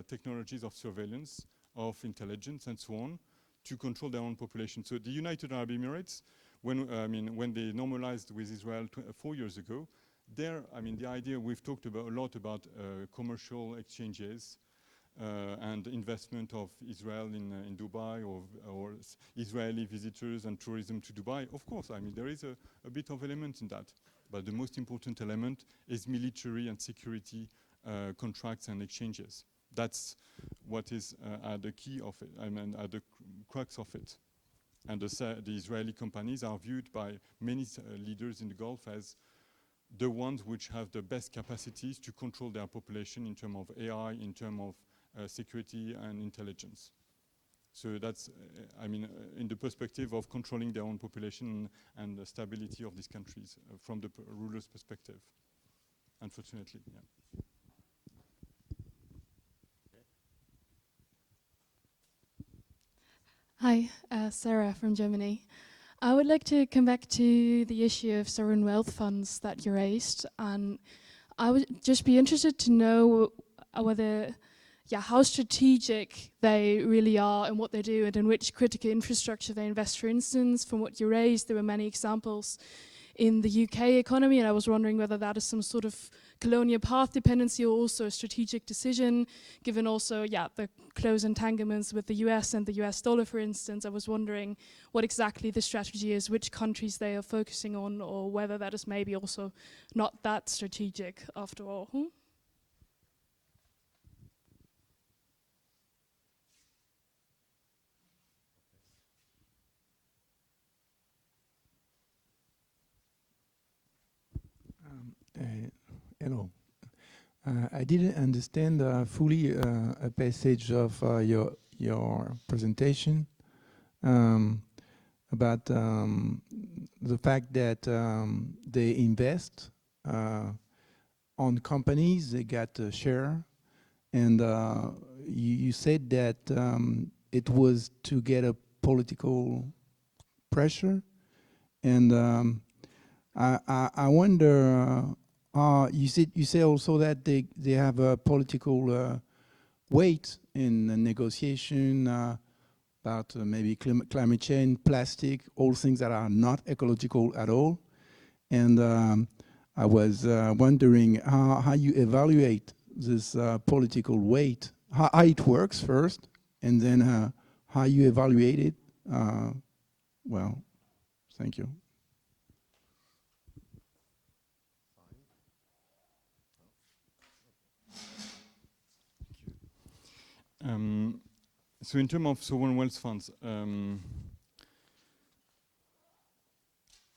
technologies of surveillance, of intelligence and so on, to control their own population. So the United Arab Emirates, when they normalized with Israel 4 years ago, the idea we've talked about a lot about commercial exchanges and investment of Israel in Dubai or Israeli visitors and tourism to Dubai. Of course, there is a bit of element in that, but the most important element is military and security contracts and exchanges. That's what is at the key of it, at the crux of it. And the Israeli companies are viewed by many leaders in the Gulf as the ones which have the best capacities to control their population in terms of AI, in terms of security and intelligence. So that's, in the perspective of controlling their own population and the stability of these countries from the ruler's perspective, unfortunately. Yeah. Hi, Sarah from Germany. I would like to come back to the issue of sovereign wealth funds that you raised, and I would just be interested to know whether how strategic they really are and what they do and in which critical infrastructure they invest. For instance, from what you raised, there were many examples in the UK economy, and I was wondering whether that is some sort of colonial path dependency or also a strategic decision, given also, the close entanglements with the US and the US dollar, for instance. I was wondering what exactly the strategy is, which countries they are focusing on, or whether that is maybe also not that strategic after all. Hello. I didn't understand fully a passage of your presentation about the fact that they invest on companies, they got a share, and you said that it was to get a political pressure, and I wonder. You say also that they have a political weight in the negotiation about maybe climate change, plastic, all things that are not ecological at all. And I was wondering how you evaluate this political weight, how it works first, and then how you evaluate it. Well, thank you. So in terms of sovereign wealth funds,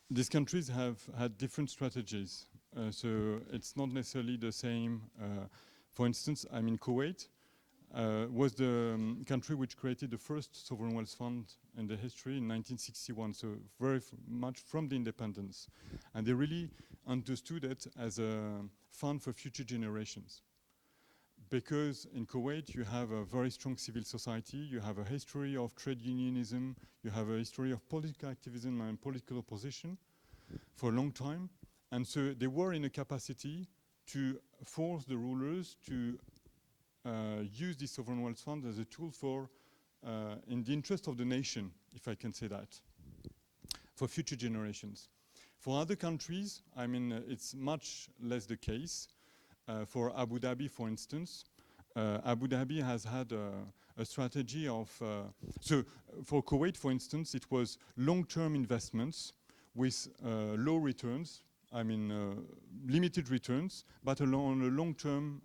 these countries have had different strategies. So it's not necessarily the same. For instance, I mean, Kuwait was the country which created the first sovereign wealth fund in the history in 1961, so very much from the independence. And they really understood it as a fund for future generations. Because in Kuwait you have a very strong civil society, you have a history of trade unionism, you have a history of political activism and political opposition for a long time. And so they were in a capacity to force the rulers to use this sovereign wealth fund as a tool for, in the interest of the nation, if I can say that, for future generations. For other countries, I mean, it's much less the case. For Abu Dhabi, for instance, Abu Dhabi has had a strategy of, so for Kuwait, for instance, it was long-term investments with low returns, I mean limited returns, but on a long-term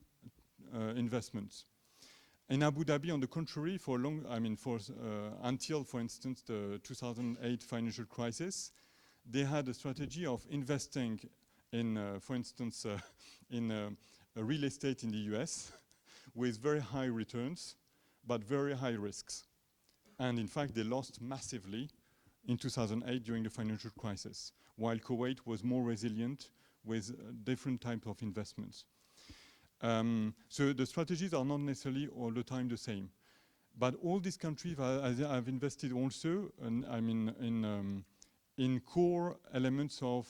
investments. In Abu Dhabi, on the contrary, for long, I mean, until, for instance, the 2008 financial crisis, they had a strategy of investing in, for instance, in real estate in the US with very high returns, but very high risks. And in fact, they lost massively in 2008 during the financial crisis, while Kuwait was more resilient with different types of investments. So the strategies are not necessarily all the time the same. But all these countries have invested also, I mean, in core elements of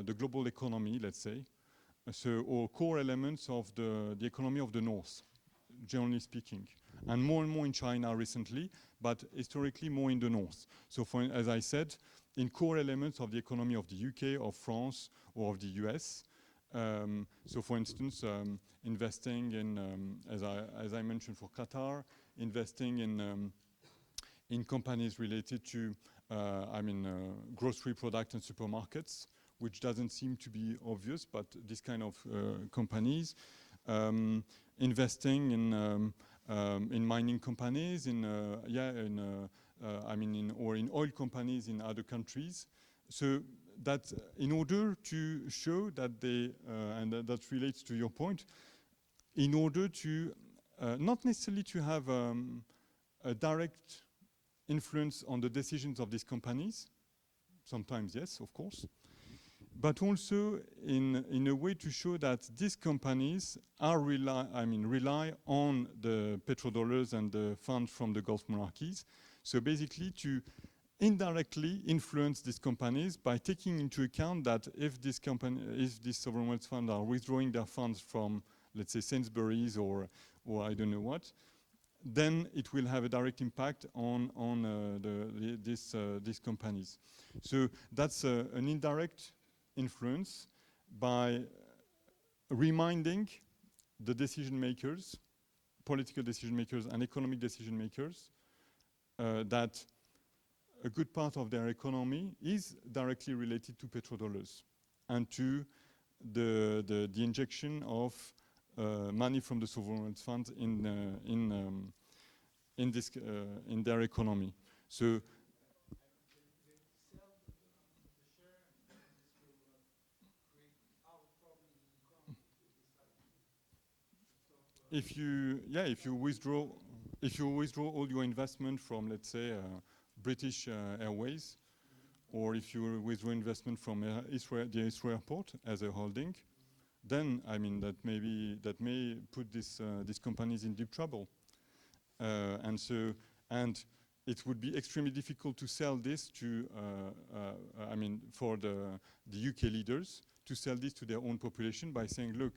the global economy, let's say, or core elements of the economy of the North, generally speaking. And more in China recently, but historically more in the North. So as I said, in core elements of the economy of the UK, of France, or of the US. So for instance, investing in, as I mentioned for Qatar, investing in companies related to, grocery products and supermarkets, which doesn't seem to be obvious, but this kind of companies, investing in mining companies, or in oil companies in other countries. So that in order to show that they, and that relates to your point, in order to not necessarily to have a direct influence on the decisions of these companies, sometimes yes, of course, but also in a way to show that these companies are rely on the petrodollars and the funds from the Gulf monarchies. So basically to indirectly influence these companies by taking into account that if these sovereign wealth funds are withdrawing their funds from let's say Sainsbury's or I don't know what, then it will have a direct impact on these companies. So that's an indirect influence by reminding the decision makers, political decision makers and economic decision makers, that a good part of their economy is directly related to petrodollars and to the injection of money from the sovereign wealth fund in their economy. So if you withdraw all your investment from, let's say, British Airways, or if you withdraw investment from the Israel airport as a holding, then I mean that may put these companies in deep trouble, and it would be extremely difficult to sell this to I mean for the UK leaders to sell this to their own population by saying, look,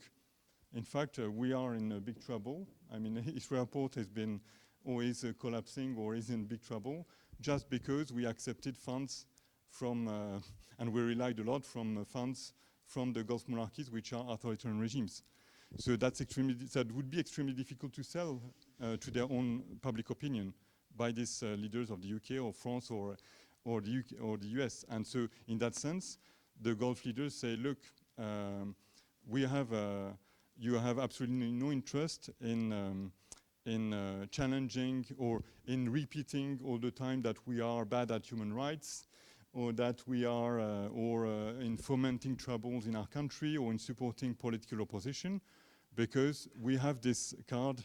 in fact we are in big trouble. I mean Israel airport has been always collapsing or is in big trouble just because we accepted funds from and we relied a lot from funds from the Gulf monarchies, which are authoritarian regimes. So that would be extremely difficult to sell to their own public opinion by these leaders of the UK or France or the UK or the US. And so in that sense, the Gulf leaders say, look, you have absolutely no interest in challenging or in repeating all the time that we are bad at human rights, or that we are in fomenting troubles in our country or in supporting political opposition, because we have this card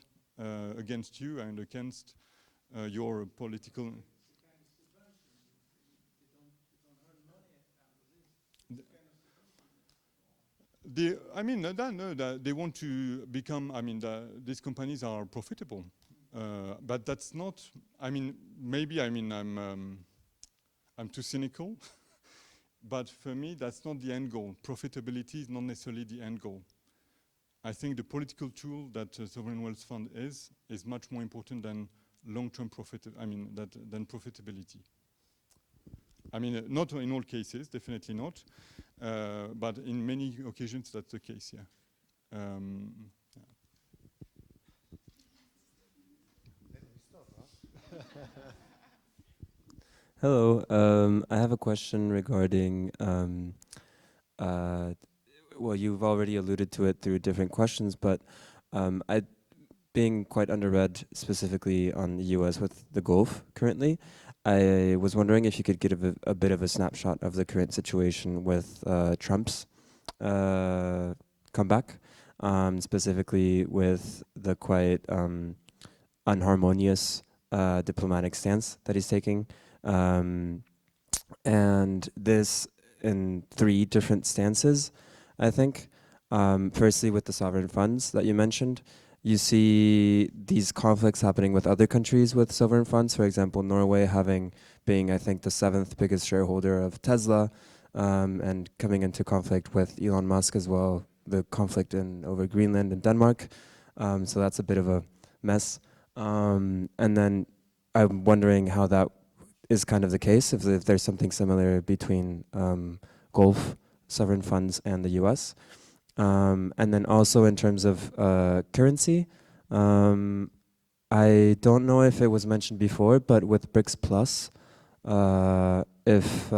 against you and against your political. I mean, they want to become. I mean, these companies are profitable, but that's not. I mean, maybe. I mean, I'm too cynical, but for me, that's not the end goal. Profitability is not necessarily the end goal. I think the political tool that sovereign wealth fund is much more important than long-term profit. I mean, than profitability. I mean, not in all cases, definitely not, but in many occasions that's the case. Yeah. Yeah. Then we stop, huh? Hello, I have a question regarding, well, you've already alluded to it through different questions, but being quite underread specifically on the US with the Gulf currently, I was wondering if you could give a bit of a snapshot of the current situation with Trump's comeback, specifically with the quite unharmonious diplomatic stance that he's taking. And this in 3 different stances, I think. Firstly, with the sovereign funds that you mentioned, you see these conflicts happening with other countries with sovereign funds. For example, Norway being, I think, the 7th biggest shareholder of Tesla, and coming into conflict with Elon Musk as well, the conflict over Greenland and Denmark. So that's a bit of a mess. And then I'm wondering how that is kind of the case, if there's something similar between Gulf sovereign funds and the US. And then also in terms of currency, I don't know if it was mentioned before, but with BRICS Plus, if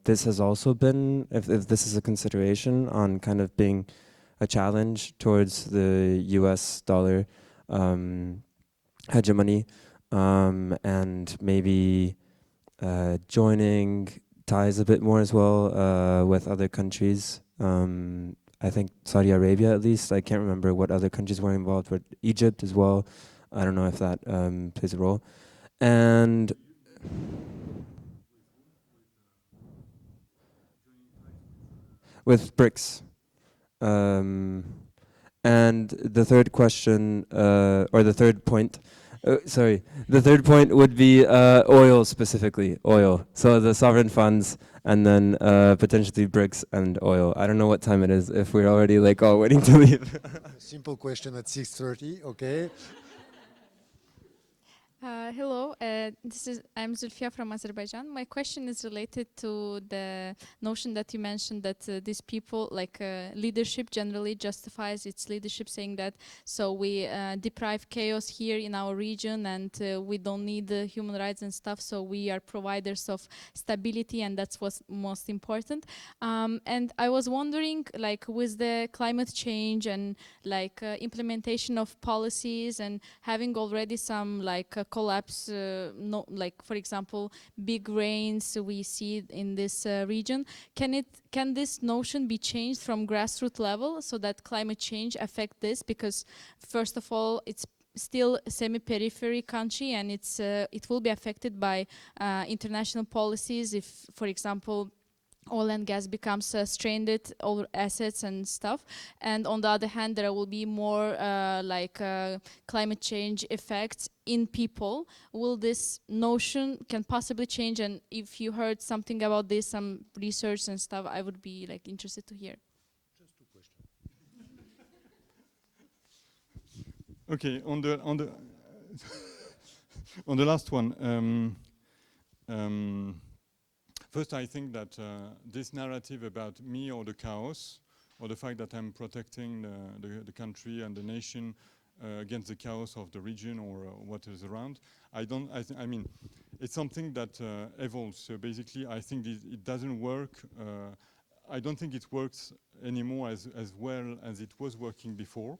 this has also been, if this is a consideration on kind of being a challenge towards the US dollar hegemony, and maybe joining ties a bit more as well with other countries. I think Saudi Arabia, at least. I can't remember what other countries were involved, but Egypt as well. I don't know if that plays a role. And with BRICS. And the third question, or the third point, Sorry. The third point would be oil specifically, oil. So the sovereign funds and then potentially BRICS and oil. I don't know what time it is if we're already like all waiting to leave. Simple question at 6:30, okay? Hello, I'm Zulfia from Azerbaijan. My question is related to the notion that you mentioned that these people, like leadership generally justifies its leadership, saying that so we deprive chaos here in our region and we don't need human rights and stuff, so we are providers of stability and that's what's most important. And I was wondering, like with the climate change and like implementation of policies and having already some like collapse, like for example, big rains we see in this region. Can this notion be changed from grassroots level so that climate change affect this? Because first of all, it's still semi-periphery country and it will be affected by international policies if, for example, oil and gas becomes stranded, all assets and stuff. And on the other hand, there will be more climate change effects in people. Will this notion can possibly change? And if you heard something about this, some research and stuff, I would be like interested to hear. Just two questions. Okay, on the on the last one. First, I think that this narrative about me or the chaos, or the fact that I'm protecting the country and the nation against the chaos of the region or what is around, I mean, it's something that evolves. So basically, I think it doesn't work. I don't think it works anymore as well as it was working before.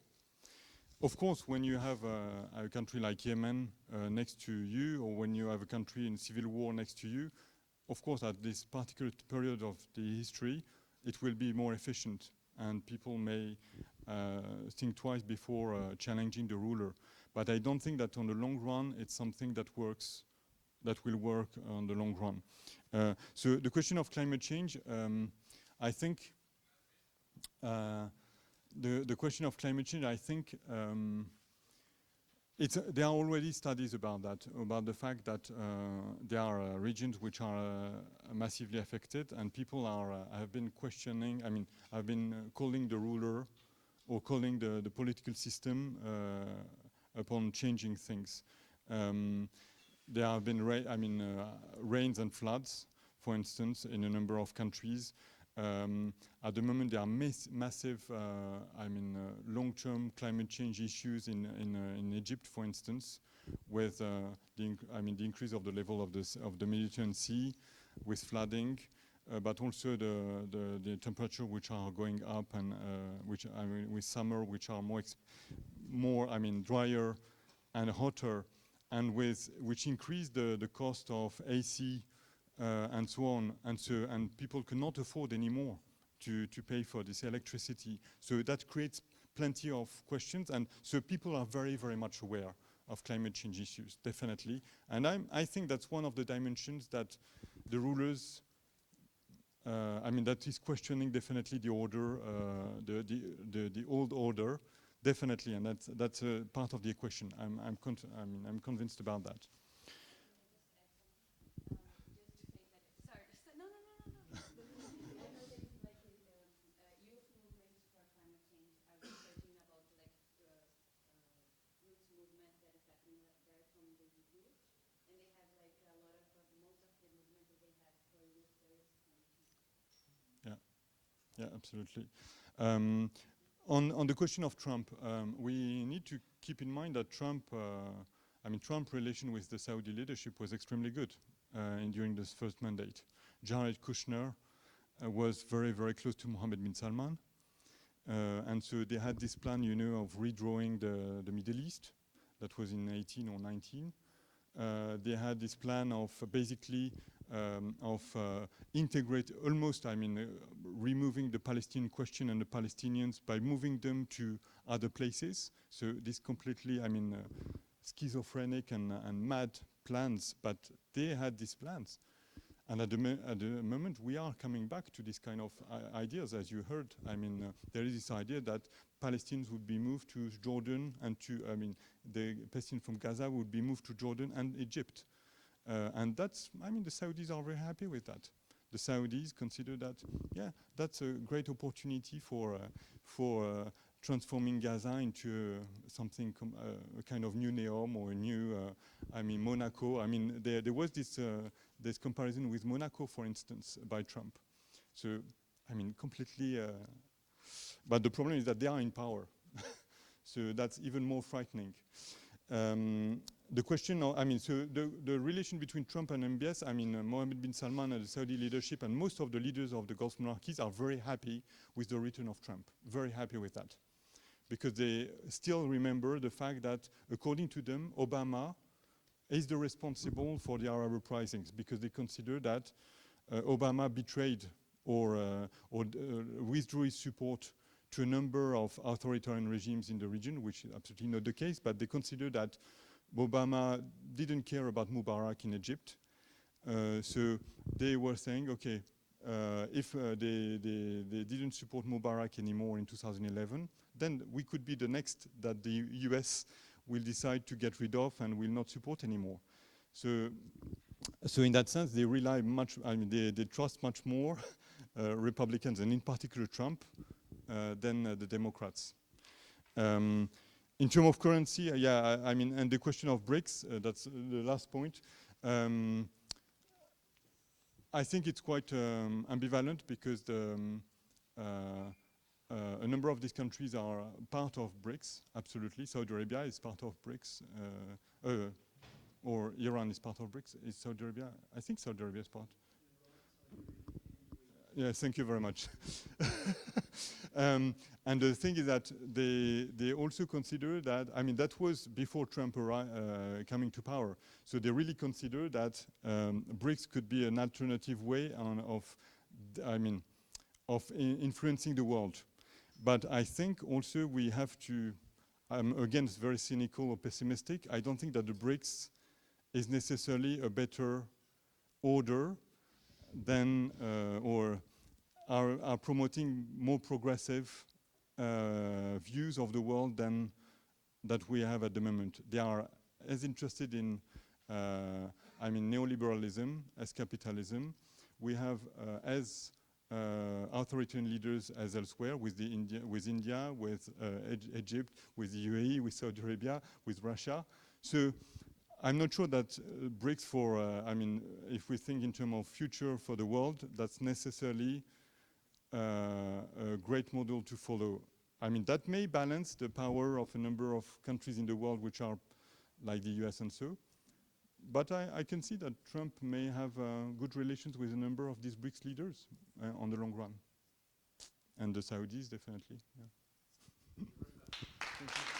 Of course, when you have a country like Yemen next to you, or when you have a country in civil war next to you, of course, at this particular period of the history, it will be more efficient, and people may think twice before challenging the ruler. But I don't think that on the long run, it's something that works, that will work on the long run. So the question of climate change, I think the question of climate change, I think there are already studies about that, about the fact that there are regions which are massively affected, and people have been questioning, I mean, have been calling the ruler or calling the political system upon changing things. There have been rains and floods, for instance, in a number of countries. At the moment, there are massive, long-term climate change issues in Egypt, for instance, with the increase of the level of the Mediterranean Sea, with flooding, but also the temperature which are going up, and with summer which are more drier and hotter, and which increase the cost of AC. And so on, and people cannot afford anymore to pay for this electricity. So that creates plenty of questions, and so people are very, very much aware of climate change issues, definitely. And I think that's one of the dimensions that the rulers, that is questioning definitely the order, the old order, definitely, and that's a part of the equation. I'm convinced about that. Yeah, absolutely. On the question of Trump, we need to keep in mind that Trump relation with the Saudi leadership was extremely good during this first mandate. Jared Kushner was very, very close to Mohammed bin Salman. And so they had this plan, of redrawing the Middle East. That was in 18 or 19. They had this plan of basically integrate almost, removing the Palestinian question and the Palestinians by moving them to other places. So this completely, schizophrenic and mad plans, but they had these plans. And at the moment, we are coming back to this kind of ideas, as you heard. I mean, there is this idea that Palestinians would be moved to Jordan and the Palestinians from Gaza would be moved to Jordan and Egypt. And that's, the Saudis are very happy with that. The Saudis consider that, yeah, that's a great opportunity for transforming Gaza into something, a kind of new Neom or a new, Monaco. There was this comparison with Monaco, for instance, by Trump. So, completely, but the problem is that they are in power. So that's even more frightening. The question, so the relation between Trump and MBS, Mohammed bin Salman and the Saudi leadership and most of the leaders of the Gulf monarchies are very happy with the return of Trump, very happy with that. Because they still remember the fact that, according to them, Obama is the responsible for the Arab uprisings, because they consider that Obama betrayed or withdrew his support to a number of authoritarian regimes in the region, which is absolutely not the case, but they consider that Obama didn't care about Mubarak in Egypt. So they were saying, okay, if they didn't support Mubarak anymore in 2011, then we could be the next that the US will decide to get rid of and will not support anymore. So in that sense, they rely much, they trust much more Republicans, and in particular Trump, than the Democrats. In terms of currency, and the question of BRICS, that's the last point. I think it's quite ambivalent, because a number of these countries are part of BRICS, absolutely. Saudi Arabia is part of BRICS, or Iran is part of BRICS. Is Saudi Arabia? I think Saudi Arabia is part. Yes, thank you very much. And the thing is that they also consider that, that was before Trump coming to power. So they really consider that BRICS could be an alternative way of influencing the world. But I think also we have to, again, it's very cynical or pessimistic. I don't think that the BRICS is necessarily a better order than, or are promoting more progressive views of the world than that we have at the moment. They are as interested in, neoliberalism as capitalism. We have as authoritarian leaders as elsewhere, with India, with Egypt, with the UAE, with Saudi Arabia, with Russia. So I'm not sure that BRICS for, if we think in terms of future for the world, that's necessarily a great model to follow. That may balance the power of a number of countries in the world which are like the US and so. But I can see that Trump may have good relations with a number of these BRICS leaders on the long run. And the Saudis, definitely. Yeah. Thank you.